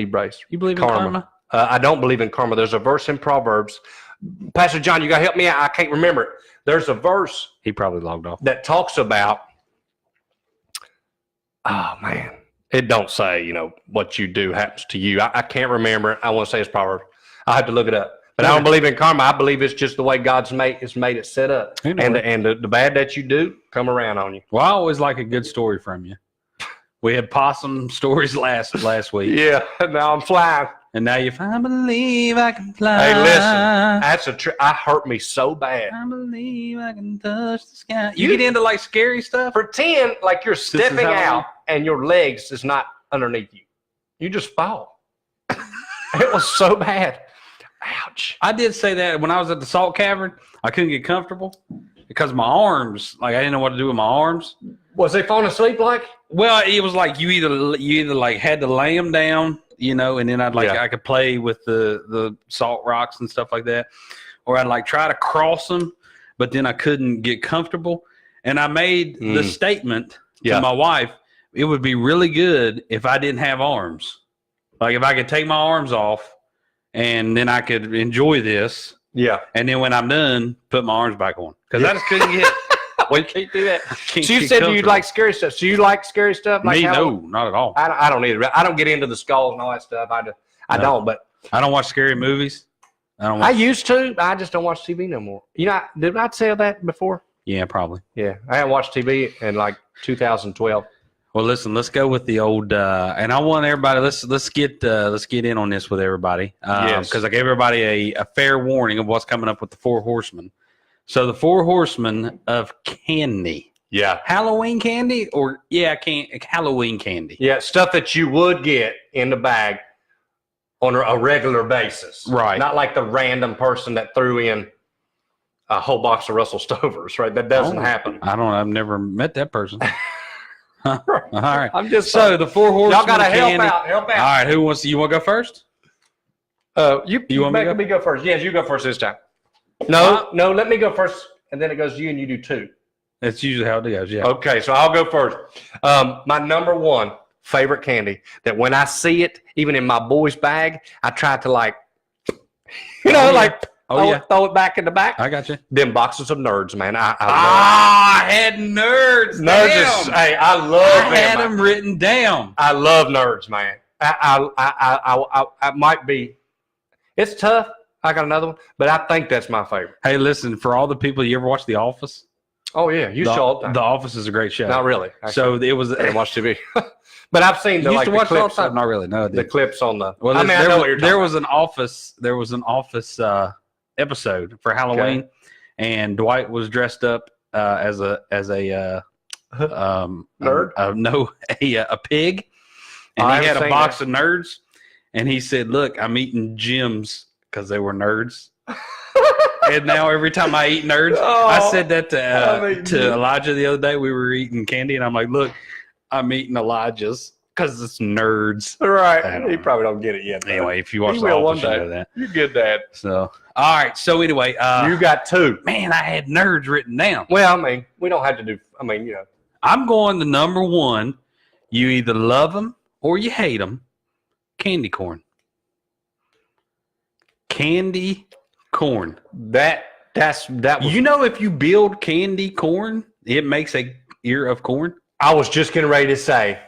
brace. You believe in karma? I don't believe in karma. There's a verse in Proverbs. Pastor John, you got to help me out. I can't remember it. There's a verse. He probably logged off. That talks about. Oh man, it don't say what you do happens to you. I can't remember it. I want to say it's Proverbs. I have to look it up. But I don't believe in karma. I believe it's just the way God's made it set up. And the bad that you do come around on you. Well, I always like a good story from you. We had possum stories last week. Yeah, now I'm flying. And now I believe I can fly. Hey, listen, I hurt me so bad. I believe I can touch the sky. You get into like scary stuff? Pretend like you're stepping out and your legs is not underneath you. You just fall. It was so bad. Ouch. I did say that when I was at the salt cavern, I couldn't get comfortable because my arms, like I didn't know what to do with my arms. Was they falling asleep like? Well, it was like you either like had to lay them down, and then I could play with the salt rocks and stuff like that, or I'd like try to cross them, but then I couldn't get comfortable. And I made the statement to my wife, it would be really good if I didn't have arms. Like if I could take my arms off and then I could enjoy this. Yeah. And then when I'm done, put my arms back on. Because I just couldn't get well, you can't do that. So you said you'd like scary stuff. So you like scary stuff? Like me, no, not at all. I don't either. I don't get into the skulls and all that stuff. I don't, but I don't watch scary movies. I used to. I just don't watch TV no more. Did I say that before? Yeah, probably. Yeah. I haven't watched TV in like 2012. Well, listen, let's go with the old, and I want everybody. Let's get in on this with everybody, because I gave everybody a fair warning of what's coming up with the 4 horsemen. So the 4 horsemen of candy, Halloween candy, or Halloween candy, stuff that you would get in the bag on a regular basis, right? Not like the random person that threw in a whole box of Russell Stovers, right? That doesn't happen. I've never met that person. Huh. All right. I'm just so the four horsemen. y'all gotta of help candy. out. Help out. All right. Who wants? You want to go first? You want me to me go first? Yes, you go first this time. No, let me go first, and then it goes to you, and you do 2. That's usually how it goes. Yeah. Okay, so I'll go first. My number 1 favorite candy that when I see it, even in my boy's bag, I try to like, throw it back in the back. I got you. Them boxes of Nerds, man. I had Nerds. Nerds. Hey, I love them. I had them written down. I love Nerds, man. I might be. It's tough. I got another one, but I think that's my favorite. Hey, listen, for all the people, you ever watch The Office? Oh yeah, you saw all the time. The Office is a great show. Not really. Actually. So it was. I didn't watch TV, but I've seen the You used to watch it all the clips. time? Not really. No, The clips on the. Well, I mean, I know what you're talking there about. was an Office. There was an Office episode for Halloween, and Dwight was dressed up as a Nerd? a pig, and I he had haven't a seen box of Nerds, and he said, "Look, I'm eating gems because they were Nerds." And now every time I eat Nerds, I said that to Elijah the other day. We were eating candy, and I'm like, "Look, I'm eating Elijah's because it's Nerds." Right. He probably don't get it yet. Though. Anyway, if you watch He The will Office, one you day. know that. You get that. So, all right. So anyway, You got 2. man, I had Nerds written down. Well, I mean, we don't have to do. I mean, you know. I'm going to number 1. You either love them or you hate them. Candy corn. Candy corn. That was. You know, if you build candy corn, it makes a ear of corn. I was just getting ready to say.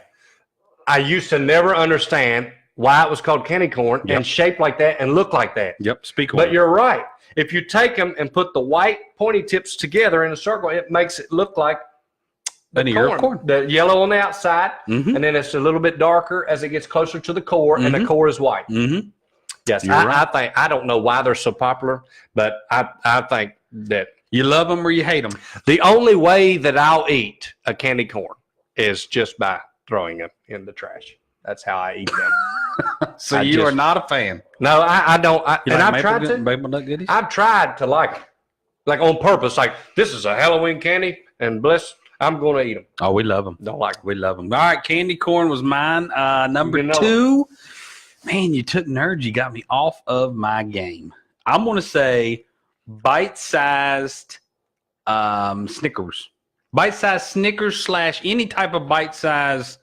I used to never understand why it was called candy corn and shaped like that and looked like that. Yep. Speak. But you're right. If you take them and put the white pointy tips together in a circle, it makes it look like an ear of corn. The yellow on the outside, Mhm. and then it's a little bit darker as it gets closer to the core, and the core is white. Mm-hmm. Yes, You're right. I think I don't know why they're so popular, but I think that You love them or you hate them. the only way that I'll eat a candy corn is just by throwing them in the trash. That's how I eat them. So I you just- are not a fan. No, I don't. You And like I've tried to. maple nut goodies? I've tried to like it, like on purpose. Like this is a Halloween candy, and bless, I'm going to eat them. Oh, we love them. Don't like them. We love them. All right, candy corn was mine. Number You know 2. Man, you took Nerds. You got me off of my game. I'm going to say bite-sized Snickers. Bite-sized Snickers / any type of bite-sized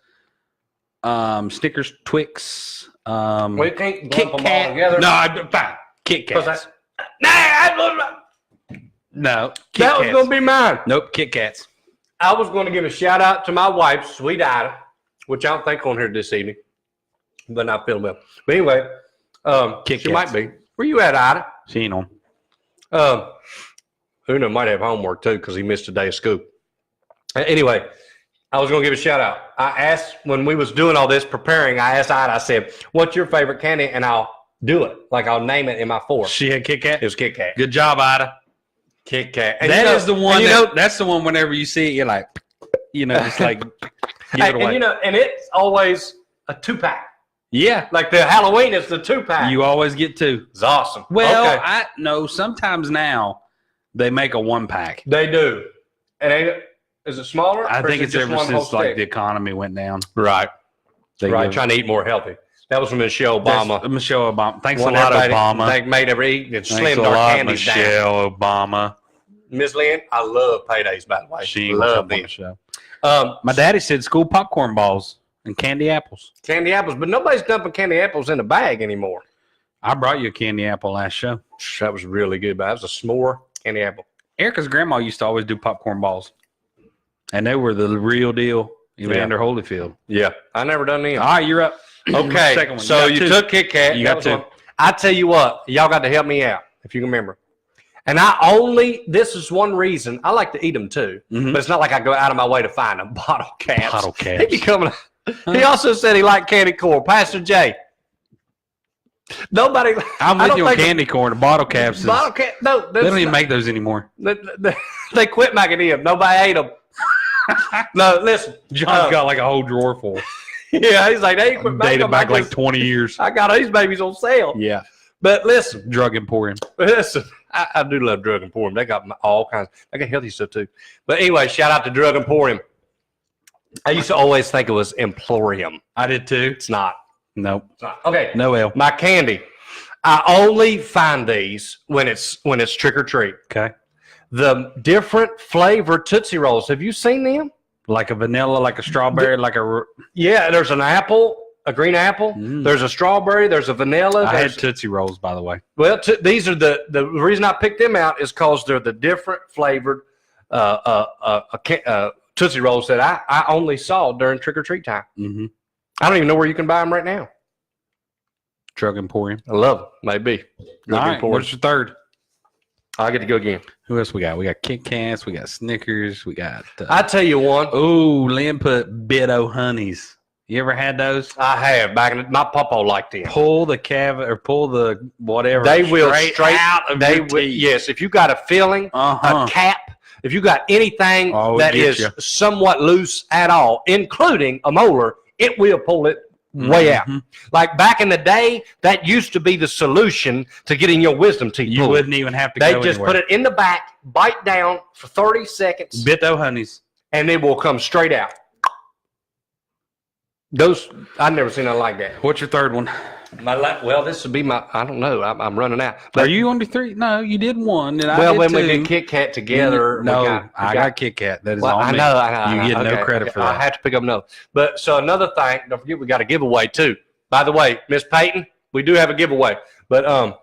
Snickers, Twix, We can't Kit lump them all Kat. together. No, fine. Kit Kats. No, Kit That was Kats. going to be mine. Nope, Kit Kats. I was going to give a shout out to my wife, Sweet Ida, which I don't think on here this evening, but not feeling well. But anyway, Kit she Kats. might be. Where you at, Ida? She ain't on. Uno might have homework too because he missed a day of school. Anyway, I was going to give a shout out. I asked when we was doing all this preparing. I asked Ida. I said, "What's your favorite candy?" And I'll do it. Like I'll name it in my 4. She had Kit Kat. It was Kit Kat. Good job, Ida. Kit Kat. And That you know- is the one. and you That, know, that's the one. Whenever you see it, you're like, just like give hey, it away. and you know, and it's always a 2-pack. Yeah, Like the Halloween is the 2-pack. you always get 2. It's awesome. Well, okay. I know sometimes now they make a 1-pack. They do. And is it smaller? I or think is it it's just ever one whole since like stick? the economy went down. Right. They Right. give- Trying to eat more healthy. That was from Michelle that's Obama. Michelle Obama. Thanks One a lot, everybody Obama. They made every eat and Thanks slimmed a our lot, candies down. Michelle Obama. Miss Lynn, I love paydays, by the way. She love the them. show. Um, My daddy said school popcorn balls and candy apples. candy apples, but nobody's dumping candy apples in a bag anymore. I brought you a candy apple last show. That was really good, but that was a s'more candy apple. Erica's grandma used to always do popcorn balls, and they were the real deal. Evander Holyfield. Yeah, I never done them. All right, you're up. Okay, Second one. so got you 2. took Kit Kat. You That got was 2. one. I tell you what, y'all got to help me out if you can remember. And this is one reason I like to eat them too, Mhm. but it's not like I go out of my way to find them. Bottle caps. Bottle He caps. be coming. He also said he liked candy corn. Pastor Jay. Nobody. I'm I with don't you on think candy corn. The bottle caps. Bottle cap. No, They don't even make those anymore. They quit making them. Nobody ate them. No, listen. John's got like a whole drawer full. Yeah, he's like, they quit making Dated them. back like 20 years. I got these babies on sale. Yeah. But listen, Drug emporium. listen. I do love Drug Emporium. They got all kinds. They got healthy stuff too. But anyway, shout out to Drug Emporium. I used to always think it was Emporium. I did too. It's not. Nope. It's not. Okay. No L. My candy. I only find these when it's trick or treat. Okay. The different flavored Tootsie Rolls. Have you seen them? Like a vanilla, like a strawberry, like a. Yeah, there's an apple, a green apple. There's a strawberry. There's a vanilla. I had Tootsie Rolls, by the way. Well, these are the reason I picked them out is because they're the different flavored Tootsie Rolls that I only saw during trick or treat time. Mm-hmm. I don't even know where you can buy them right now. Drug Emporium. I love them. Maybe. All right. What's your third? I get to go again. Who else we got? We got Kit Kats. We got Snickers. We got. I tell you one. Ooh, Lynn put Bit-O Honeys. You ever had those? I have. Back in my papa liked them. Pull the or pull the whatever. They will straight out of your teeth. Yes, if you got a filling, a cap, if you got anything that is somewhat loose at all, including a molar, it will pull it way out. Like back in the day, that used to be the solution to getting your wisdom teeth pulled. You wouldn't even have to They go just anywhere. put it in the back, bite down for 30 seconds, Bit-O Honeys. and it will come straight out. Those, I've never seen nothing like that. What's your third one? Well, this would be my, I don't know, I'm running out. Are you on the three? No, you did one. And I Well, did when two. we did Kit Kat together. I got Kit Kat. That is Well, on I me. know. You get no credit for that. I have to pick up another. But so another thing, don't forget we got a giveaway too. By the way, Miss Peyton, we do have a giveaway. But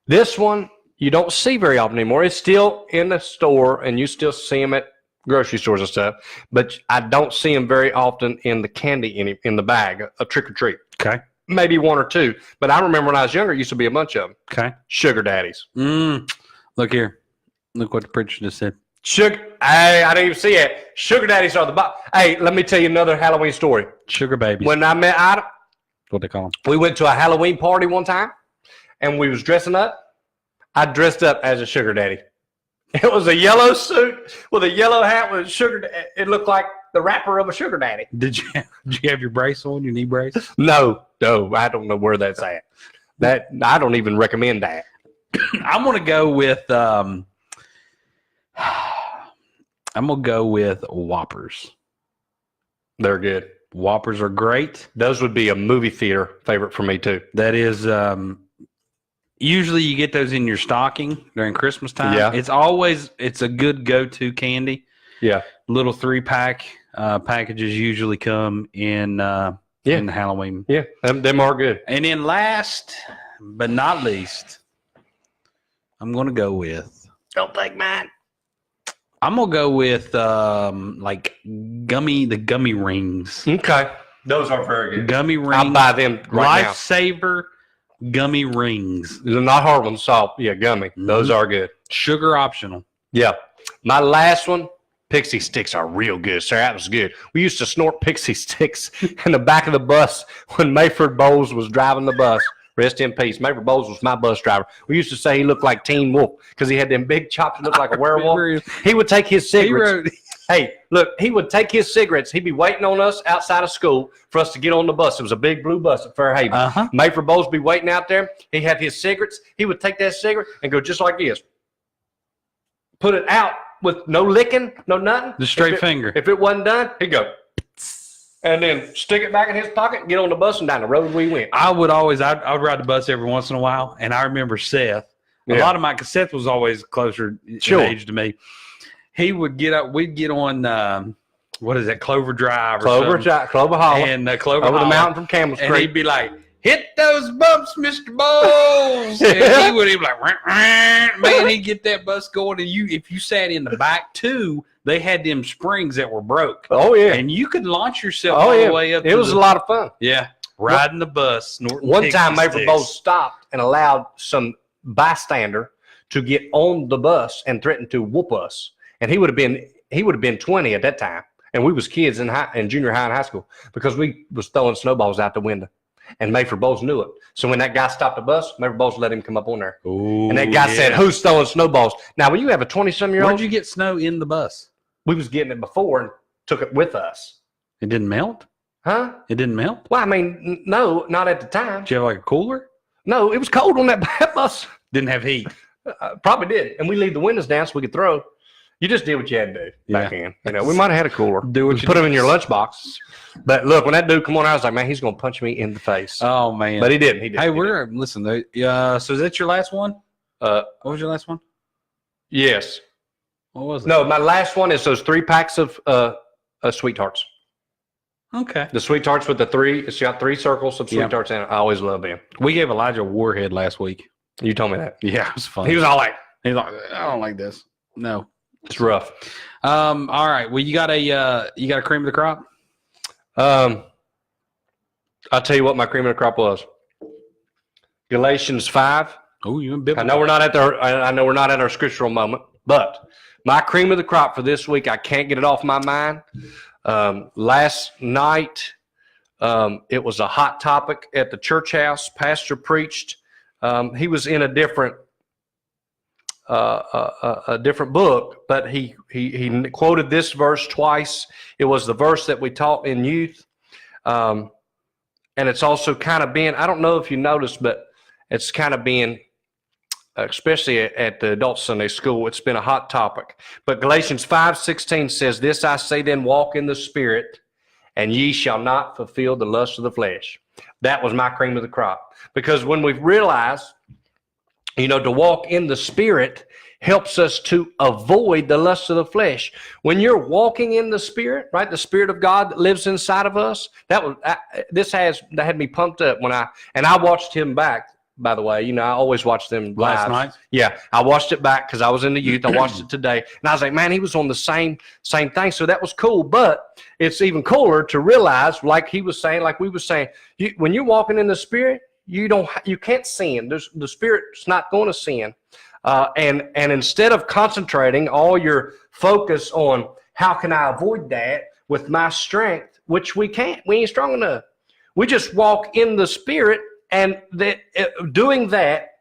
this one you don't see very often anymore. It's still in the store, and you still see them at grocery stores and stuff. But I don't see them very often in the candy in the bag, a trick or treat. Okay. Maybe one or two. But I remember when I was younger, it used to be a bunch of them. Okay. Sugar daddies. Look here. Look what the preacher just said. Hey, I didn't even see it. Sugar daddies are the bottom. Hey, let me tell you another Halloween story. Sugar babies. When I met Ida, What they call them. we went to a Halloween party one time, and we was dressing up. I dressed up as a sugar daddy. It was a yellow suit with a yellow hat with sugar. It looked like the wrapper of a sugar daddy. Did you have your brace on, your knee brace? No, I don't know where that's at. That I don't even recommend that. I'm gonna go with Whoppers. They're good. Whoppers are great. Those would be a movie theater favorite for me too. That is usually you get those in your stocking during Christmas time. Yeah. It's a good go-to candy. Yeah. Little 3-pack packages usually come in Halloween. Yeah, them are good. And then last but not least, I'm going to go with. Don't take mine. I'm going to go with the gummy rings. Okay. Those are very good. Gummy rings. I'll buy them right now. Lifesaver gummy rings. They're not hard ones, soft. Yeah, gummy. Those are good. Sugar optional. Yeah. My last one, Pixie Sticks are real good, sir. That was good. We used to snort Pixie Sticks in the back of the bus when Mayford Bowles was driving the bus. Rest in peace. Mayford Bowles was my bus driver. We used to say he looked like Teen Wolf because he had them big chops and looked like a werewolf. He would take his cigarettes. Hey, look, he would take his cigarettes. He'd be waiting on us outside of school for us to get on the bus. It was a big blue bus at Fairhaven. Mayford Bowles would be waiting out there. He had his cigarettes. He would take that cigarette and go just like this. Put it out with no licking, no nothing. The straight finger. If it wasn't done, he'd go. And then stick it back in his pocket and get on the bus and down the road we went. I would ride the bus every once in a while, and I remember Seth. A lot of my Seth was always closer in age to me. He would get up. We'd get on what is that? Clover Drive. Clover Hollow. And Clover over Hollow. the mountain from Camel Street. And he'd be like, "Hit those bumps, Mr. Bowles." And he would be like, "Rah, rah." Man, he'd get that bus going. And if you sat in the back too, they had them springs that were broke. Oh yeah, and you could launch yourself all the way up. It was a lot of fun. Yeah, riding the bus. One time, Mayford Bowles stopped and allowed some bystander to get on the bus and threatened to whoop us. And he would have been 20 at that time, and we was kids in junior high and high school because we was throwing snowballs out the window. And Mayford Bowles knew it. So when that guy stopped the bus, Mayford Bowles let him come up on there. Ooh, and that guy said, "Who's throwing snowballs?" Now, when you have a 20-some-year-old. Where'd you get snow in the bus? We was getting it before and took it with us. It didn't melt? Huh? It didn't melt? Well, I mean, no, not at the time. Did you have like a cooler? No, it was cold on that bus. Didn't have heat. Probably did. And we leave the windows down so we could throw. You just did what you had to do back in. You know, we might have had a cooler. Do what you put do. them in your lunchbox. But look, when that dude come on, I was like, man, he's gonna punch me in the face. Oh man! But he didn't. He didn't. Hey, listen. So is that your last one? What was your last one? Yes. What was it? No, my last one is those 3 packs of sweet tarts. Okay. The sweet tarts with the 3. It's got 3 circles of sweet tarts in it. I always love them. We gave Elijah a warhead last week. You told me that. Yeah, it was fun. He was all like, He's like, I don't like this. No, it's rough. All right. Well, you got a cream of the crop. I'll tell you what my cream of the crop was. Galatians 5. Oh, you in biblical. I know we're not at our scriptural moment, but my cream of the crop for this week, I can't get it off my mind. Last night, it was a hot topic at the church house. Pastor preached. He was in a different book, but he quoted this verse twice. It was the verse that we taught in youth, and it's also kind of been, I don't know if you noticed, but it's kind of been, especially at the adult Sunday school, it's been a hot topic. But Galatians 5:16 says, "This I say then, walk in the Spirit, and ye shall not fulfill the lust of the flesh." That was my cream of the crop. Because when we've realized, to walk in the Spirit helps us to avoid the lust of the flesh. When you're walking in the Spirit, right, the Spirit of God that lives inside of us, that had me pumped up when I watched him back. By the way, I always watch them Last live. night? Yeah, I watched it back because I was in the youth. I watched it today, and I was like, man, he was on the same thing. So that was cool. But it's even cooler to realize, like he was saying, like we were saying, when you're walking in the Spirit, you can't sin. The Spirit's not going to sin. And instead of concentrating all your focus on how can I avoid that with my strength, which we can't. We ain't strong enough. We just walk in the Spirit. And doing that,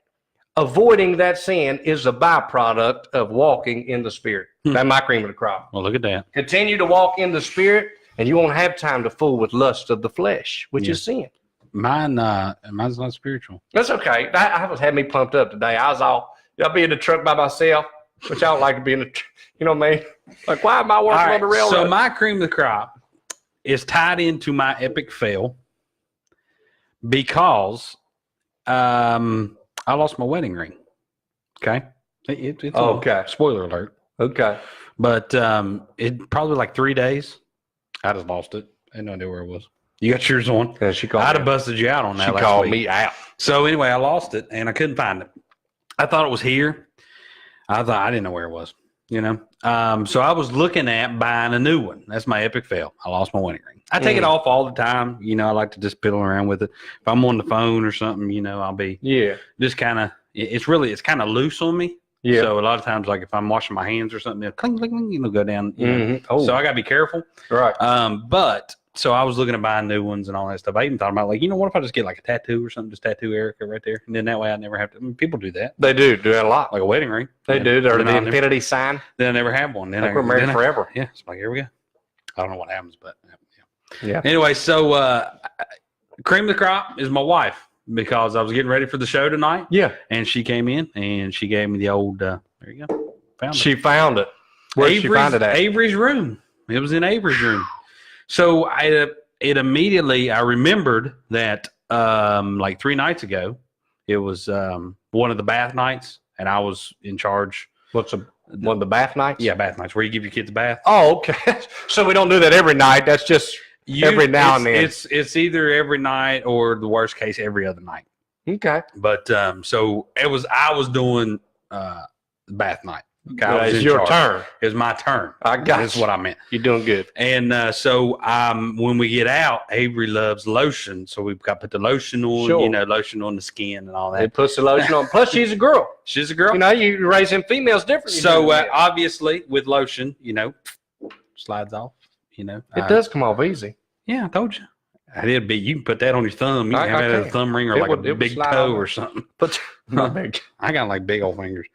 avoiding that sin, is a byproduct of walking in the Spirit. That's my cream of the crop. Well, look at that. Continue to walk in the Spirit, and you won't have time to fool with lust of the flesh, which is sin. Mine's not spiritual. That's okay. That had me pumped up today. I'll be in the truck by myself, which I don't like to be in the truck. You know what I mean? Like, why am I working on the railroad? So my cream of the crop is tied into my epic fail. Because I lost my wedding ring. Okay. It's okay. Spoiler alert. Okay. But it probably like 3 days. I just lost it. I had no idea where it was. You got yours on. Yeah, she called I'd me. have busted you out on that. She last called week. me out. So anyway, I lost it and I couldn't find it. I thought it was here. I didn't know where it was. So I was looking at buying a new one. That's my epic fail. I lost my wedding ring. I take it off all the time. I like to just fiddle around with it. If I'm on the phone or something, I'll be just kind of, it's kind of loose on me. Yeah. So a lot of times, like if I'm washing my hands or something, it'll cling, cling, cling, go down. So I got to be careful. Right. But so I was looking at buying new ones and all that stuff. I even thought about what if I just get like a tattoo or something, just tattoo Erica right there. And then that way I never have to, people do that. They do that a lot. Like a wedding ring. They do. Or the infinity sign. Then I never have one. Then we're married forever. Yeah. It's like, here we go. I don't know what happens, but yeah. Anyway, so cream of the crop is my wife because I was getting ready for the show tonight. Yeah. And she came in and she gave me the old, there you go. She found it. Where did she find it at? Avery's room. It was in Avery's room. So it immediately, I remembered that like 3 nights ago, it was one of the bath nights and I was in charge. One of the bath nights? Yeah, bath nights where you give your kids a bath. Oh, okay. So we don't do that every night. That's just every now and then. It's either every night or the worst case every other night. Okay. But so I was doing bath night. Okay, it's your turn. It was my turn. I got That's what I meant. You're doing good. And so when we get out, Avery loves lotion, so we've got to put the lotion on. Sure. Lotion on the skin and all that. It puts the lotion on. Plus, she's a girl. She's a girl. You raise them females different. So obviously, with lotion, slides off. It does come off easy. Yeah, I told you. I did. You can put that on your thumb. You can have it as a thumb ring or like a big toe or something. But I got like big old fingers.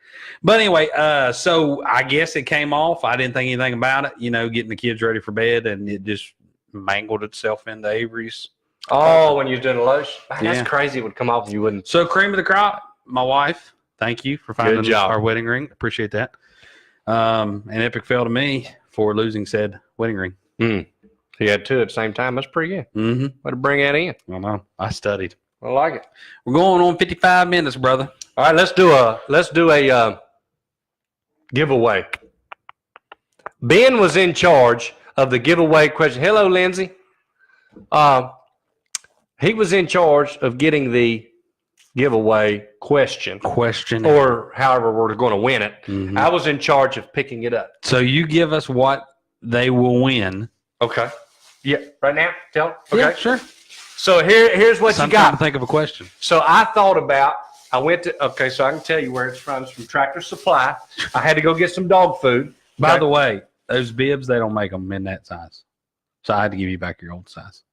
But anyway, so I guess it came off. I didn't think anything about it, getting the kids ready for bed, and it just mangled itself into Avery's. Oh, when you're doing a lotion? That's crazy. It would come off and you wouldn't. So cream of the crop, my wife. Thank you for finding Good job. our wedding ring. Appreciate that. An epic fail to me for losing said wedding ring. He had two at the same time. That's pretty good. Mm-hmm. Way to bring that in. I know. I studied. I like it. We're going on 55 minutes, brother. All right, let's do a giveaway. Ben was in charge of the giveaway question. Hello, Lindsay. He was in charge of getting the giveaway question, or however we're going to win it. Mm-hmm. I was in charge of picking it up. So you give us what they will win. Okay. Yeah. Right now, tell them. Okay. Yeah, sure. So here's what I'm you trying got. to think of a question. So I thought about. I went to. Okay, so I can tell you where it's from. It's from Tractor Supply. I had to go get some dog food. By the way, those bibs, they don't make them in that size. So I had to give you back your old size.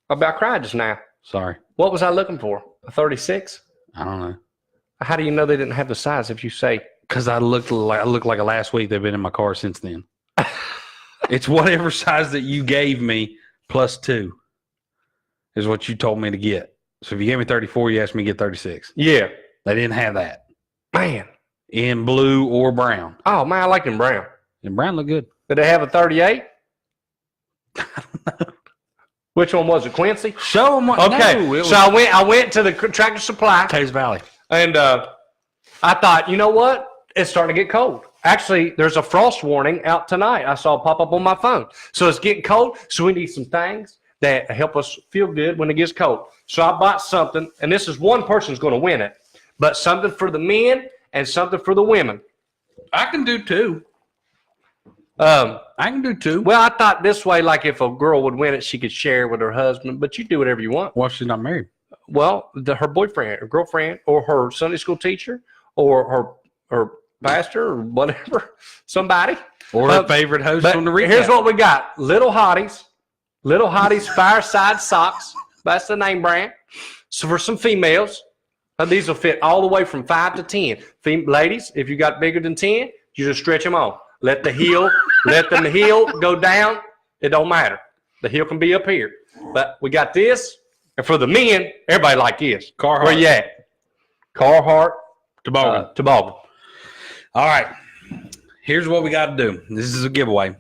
I about cried just now. Sorry. What was I looking for? A 36? I don't know. How do you know they didn't have the size if you say? Because I look like a last week. They've been in my car since then. It's whatever size that you gave me plus 2 is what you told me to get. So if you gave me 34, you asked me to get 36. Yeah. They didn't have that Man. in blue or brown. Oh, man, I like them brown. And brown look good. Did they have a 38? Which one was it, Quincy? Show them what. Okay, No, it was so I went to the Tractor Supply, Tays Valley. and I thought, you know what? It's starting to get cold. Actually, there's a frost warning out tonight. I saw it pop up on my phone. So it's getting cold, so we need some things that help us feel good when it gets cold. So I bought something, and this is one person's going to win it, but something for the men and something for the women. I can do 2. I can do 2. Well, I thought this way, like if a girl would win it, she could share with her husband, but you do whatever you want. Well, she's not married. Well, her boyfriend or girlfriend or her Sunday school teacher or her pastor or whatever, somebody. Or her favorite host on the reCAP. Here's what we got. Little Hotties Fireside Socks. That's the name brand. So for some females, these will fit all the way from 5 to 10. Ladies, if you got bigger than 10, you just stretch them on. Let the heel go down. It don't matter. The heel can be up here. But we got this. And for the men, everybody like this. Carhartt. Where you at? Carhartt. Toboggan. All right. Here's what we got to do. This is a giveaway.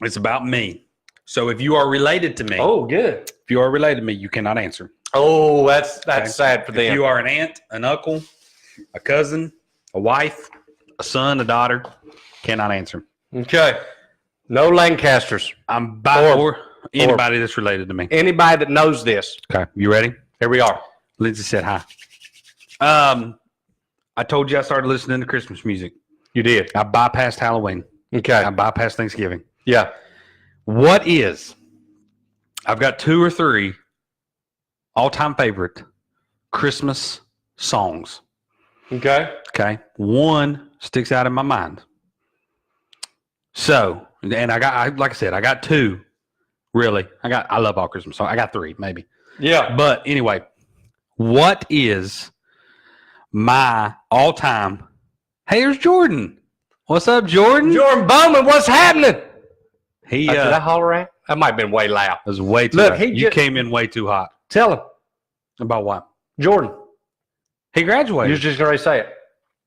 It's about me. So if you are related to me. Oh, good. If you are related to me, you cannot answer. Oh, that's Okay? sad for them. If you are an aunt, an uncle, a cousin, a wife, a son, a daughter, cannot answer. Okay. No Lancasters. I'm by or anybody that's related to me. Anybody that knows this. Okay. You ready? Here we are. Lindsay said hi. I told you I started listening to Christmas music. You did. I bypassed Halloween. Okay. I bypassed Thanksgiving. Yeah. What is, I've got 2 or 3 all-time favorite Christmas songs. Okay. Okay. One sticks out in my mind. So, and like I said, I got 2, really. I love all Christmas songs. I got 3, maybe. Yeah. But anyway, what is my all-time, hey, there's Jordan. What's up, Jordan? Jordan Bowman, what's happening? He Did I holler at? That might have been way loud. was way too Look, hot. You came in way too hot. Tell him. About what? Jordan. He graduated. You was just going to say it.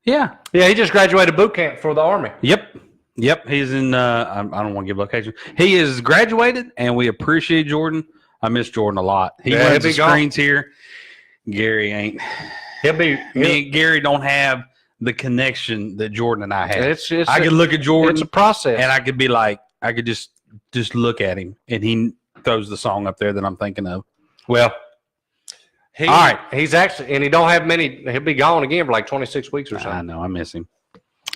Yeah. Yeah, he just graduated boot camp for the Army. Yep. He's in, I don't want to give location. He is graduated, and we appreciate Jordan. I miss Jordan a lot. He runs the screens here. Gary ain't. Me and Gary don't have the connection that Jordan and I have. I could look at Jordan. It's a process. And I could be like, I could just look at him, and he throws the song up there that I'm thinking of. Well, all right. He's actually, and he don't have many. He'll be gone again for like 26 weeks or something. I know. I miss him.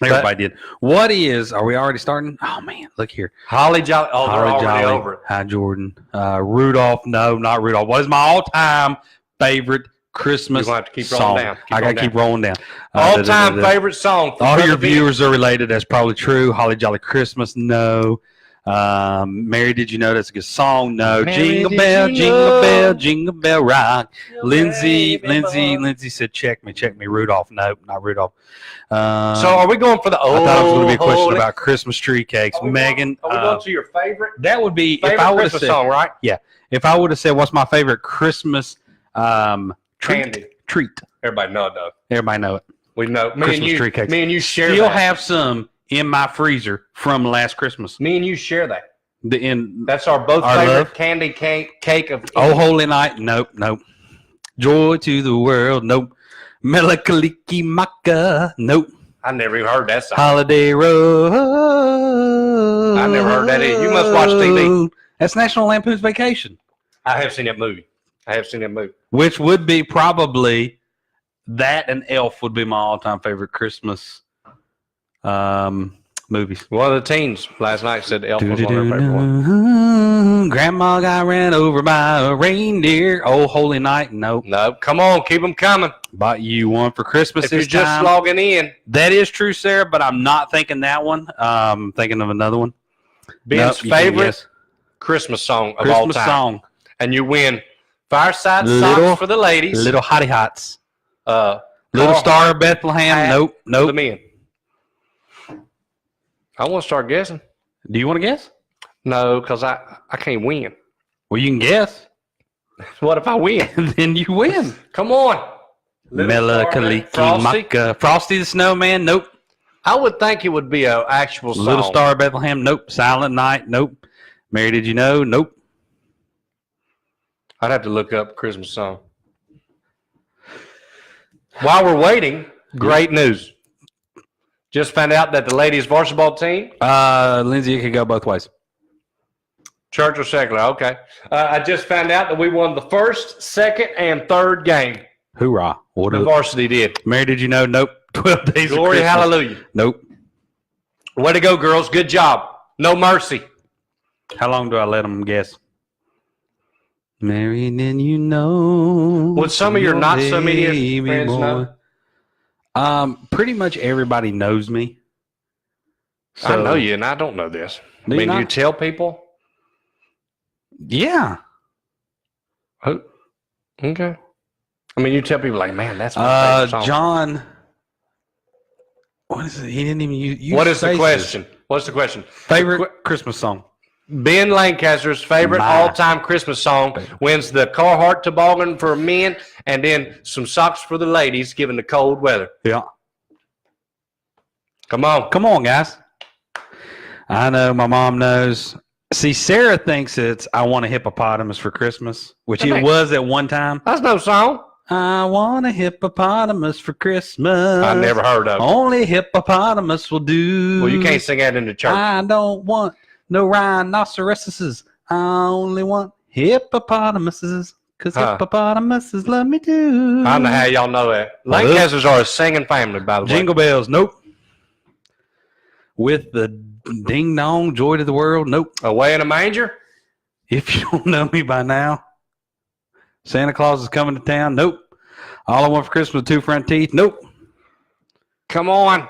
Everybody did. What is, are we already starting? Oh, man, look here. Holly Jolly. Oh, they're Holly already Jolly. over it. Hi, Jordan. Rudolph. No, not Rudolph. What is my all-time favorite Christmas You're going to have to keep song? rolling down. I got to keep rolling down. All-time favorite song. All your viewers are related. That's probably true. Holly Jolly Christmas. No. Mary, did you know that's a good song? No. Mary, Jingle did bell, you jingle know? bell, jingle bell rock. Lindsay baby said, check me. Rudolph. Nope, not Rudolph. So are we going for the I thought it was going to be a question holy- about Christmas tree cakes. Megan. Are we going to your favorite? That would be, Favorite if I would have Christmas said, song, right? yeah, if I would have said, what's my favorite Christmas treat? Candy. Treat. Everybody know it, though. Everybody know it. We know. Christmas tree cakes. Me and you share Still that. have some in my freezer from last Christmas. Me and you share that. That's our Our favorite love. candy cake of. Oh, Holy Night. Nope. Joy to the world. Nope. Melakaliki Maka. Nope. I never even heard that song. Holiday Road. I never heard that either. You must watch TV. That's National Lampoon's Vacation, I have seen that movie. which would be probably that and Elf would be my all-time favorite Christmas movies. One of the teens last night said Elf was one of their favorite ones. Grandma got ran over by a reindeer. Oh, Holy Night. Nope. No, come on, keep them coming. Bought you one for Christmas If you're this just time. logging in, That is true, Sarah, but I'm not thinking that one. I'm thinking of another one. Ben's Nope, you can favorite guess. Christmas song of all Christmas time, song. and you win fireside Little- socks for the ladies. Little Hottie Hots. Little Little Star of Bethlehem. hat Nope. the Nope. men. I want to start guessing. Do you want to guess? No, because I can't win. Well, you can guess. What if I win? Then you win. Come on. Little Star, Melakaliki Frosty. Maka. Frosty the Snowman. Nope. I would think it would be an actual song. Little Star of Bethlehem. Nope. Silent Night. Nope. Mary, did you know? Nope. I'd have to look up Christmas song. While we're waiting, great news. Just found out that the ladies varsity team, Lindsay, it could go both ways. church or secular, okay. I just found out that we won the first, second, and third game. Hoorah. What The is varsity did. Mary, did you know? Nope. 12 days Glory, of Christmas. hallelujah. Nope. Way to go, girls. Good job. No mercy. How long do I let them guess? Mary, then you know. Would some of your not so many baby friends know? Pretty much everybody knows me. I know you, and I don't know this. Do you Do you not? tell people? Yeah. Who? Okay. I mean, you tell people like, man, that's my favorite song. John. What is it? He didn't even use. What is the faces. question? What's the question? Favorite Christmas song? Ben Lancaster's favorite My all-time Christmas song wins the Carhartt toboggan for men and then some socks for the ladies given the cold weather. Yeah. Come on. Come on, guys. I know my mom knows. See, Sarah thinks it's I Want a Hippopotamus for Christmas, which it was at one time. That's no song. I want a hippopotamus for Christmas. I never heard of it. Only hippopotamus will do. Well, you can't sing that in the church. I don't want no rhinoceroses. I only want hippopotamuses. Because hippopotamuses love me too. I don't know how y'all know that. Lancasters are a singing family, by the way. Jingle bells. Nope. With the ding dong joy to the world. Nope. Away in a manger? If you don't know me by now, Santa Claus is coming to town. Nope. All I want for Christmas, 2 front teeth. Nope. Come on.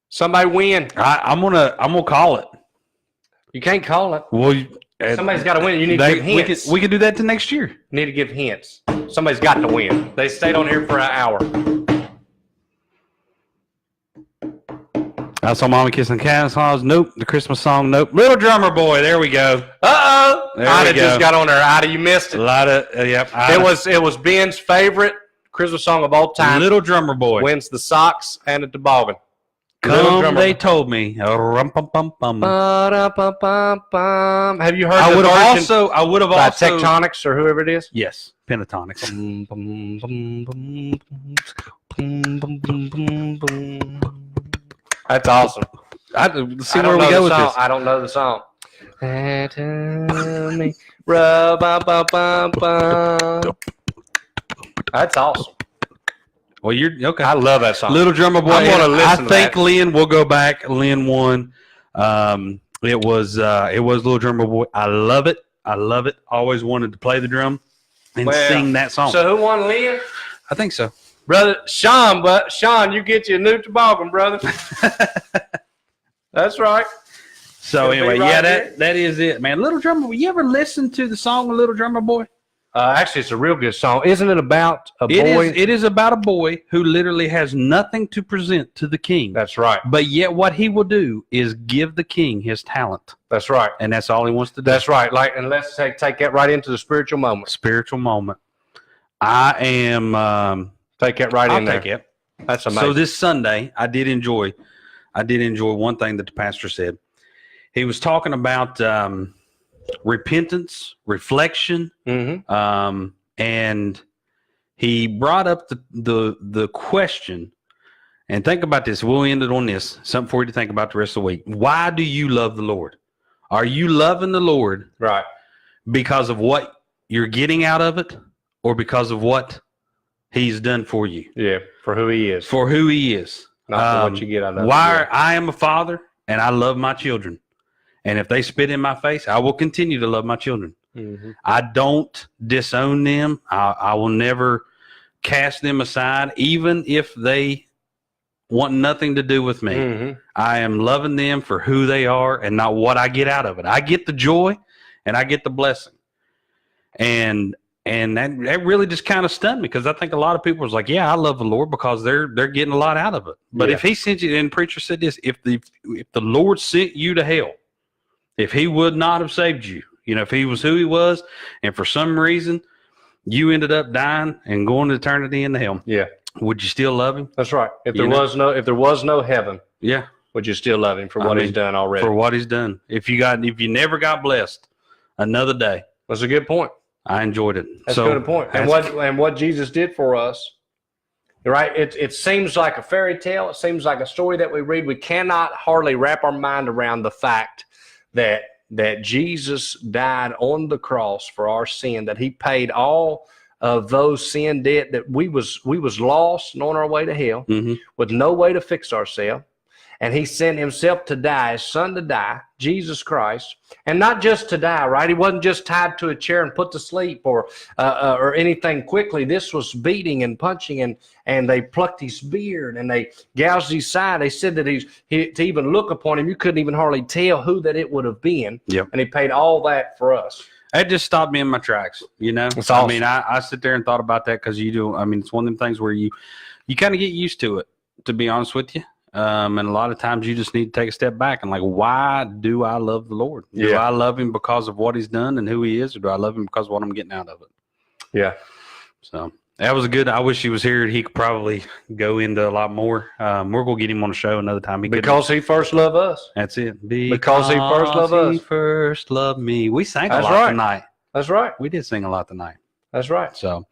Somebody win. I'm gonna call it. You can't call it. Well, Somebody's got to win. You need to give hints. We can do that to next year. You need to give hints. Somebody's got to win. They stayed on here for an hour. I saw Mama kissing Santa Claus. Nope. The Christmas song. Nope. Little Drummer Boy. There we go. Uh-oh. There we Ida go. just got on there. Ida, you missed A it. lot of yep. It was Ben's favorite Christmas song of all time. Little Drummer Boy. Wins the socks and the toboggan. Little Come, Drummer they Boy. told me. Rum-pum-pum-pum. Ba-da-ba-bum-bum. Have you heard I the would have version also. I would have by also. Tectonics or whoever it is? Yes, pentatonics. That's awesome. See I where don't we know go the with song. this. I don't know the song. Tell me, rub-a-ba-ba-bum. That's awesome. Well, you're okay. I love that song. Little Drummer Boy. I'm gonna listen I to think that. Lynn will go back. Lynn won. It was Little Drummer Boy. I love it. I love it. Always wanted to play the drum and Well, sing that song. So who won, Lynn? I think so. Brother Sean, but Sean, you get you a new toboggan, brother. That's right. So It'll be anyway, right yeah, here. that is it, man. Little Drummer Boy. You ever listen to the song Little Drummer Boy? Actually, it's a real good song. Isn't it about a It boy? is. It is about a boy who literally has nothing to present to the king. That's right. But yet, what he will do is give the king his talent, That's right. and that's all he wants to do. That's right. Like, and let's take that right into the spiritual moment. Spiritual moment. I am. Take that right I'll in there. take it. That's amazing. So this Sunday, I did enjoy one thing that the pastor said. He was talking about repentance, reflection, and he brought up the question. And think about this. We'll end it on this. Something for you to think about the rest of the week. Why do you love the Lord? Are you loving the Lord right because of what you're getting out of it, or because of what He's done for you? Yeah, for who He is. For who He is. Not for what you get out of it. I am a father, and I love my children. And if they spit in my face, I will continue to love my children. I don't disown them. I will never cast them aside, even if they want nothing to do with me. I am loving them for who they are and not what I get out of it. I get the joy and I get the blessing. And that really just kind of stunned me, because I think a lot of people was like, yeah, I love the Lord because they're getting a lot out of it. But if He sent you, and the preacher said this, if the Lord sent you to hell, if He would not have saved you, if He was who He was, and for some reason you ended up dying and going to eternity in the hell, would you still love Him? That's right. If there was no heaven, would you still love Him for what He's done already? For what He's done. If you never got blessed another day. That's a good point. I enjoyed it. That's a good point. And what Jesus did for us, right? It seems like a fairy tale. It seems like a story that we read. We cannot hardly wrap our mind around the fact that Jesus died on the cross for our sin, that He paid all of those sin debt, that we was lost and on our way to hell with no way to fix ourselves. And He sent Himself to die, His Son to die, Jesus Christ. And not just to die, right? He wasn't just tied to a chair and put to sleep or anything quickly. This was beating and punching, and they plucked His beard and they gouged His side. They said that to even look upon Him, you couldn't even hardly tell who that it would have been. Yep. And He paid all that for us. That just stopped me in my tracks, It's awesome. I mean, I sit there and thought about that because you do. I mean, it's one of them things where you kind of get used to it, to be honest with you. And a lot of times you just need to take a step back and like, why do I love the Lord? Do I love Him because of what He's done and who He is, or do I love Him because of what I'm getting out of it? Yeah. So that was good. I wish he was here. He could probably go into a lot more. We're going to get him on the show another time. Because He first loved us. That's it. Because He first loved us. He first loved me. We sang a lot tonight. That's right. We did sing a lot tonight. That's right. So,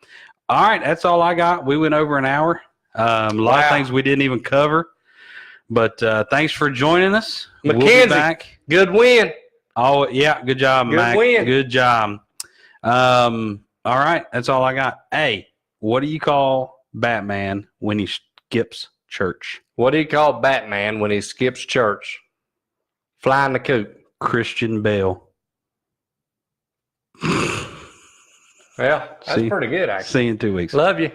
all right. That's all I got. We went over an hour. A lot of things we didn't even cover. But thanks for joining us. Mackenzie, we'll be back. Good win. Oh, yeah. Good job, Mac. Win. Good job. All right. That's all I got. Hey, what do you call Batman when he skips church? What do you call Batman when he skips church? Flying the coop. Christian Bale. Well, that's pretty good, actually. See you in 2 weeks. Love you.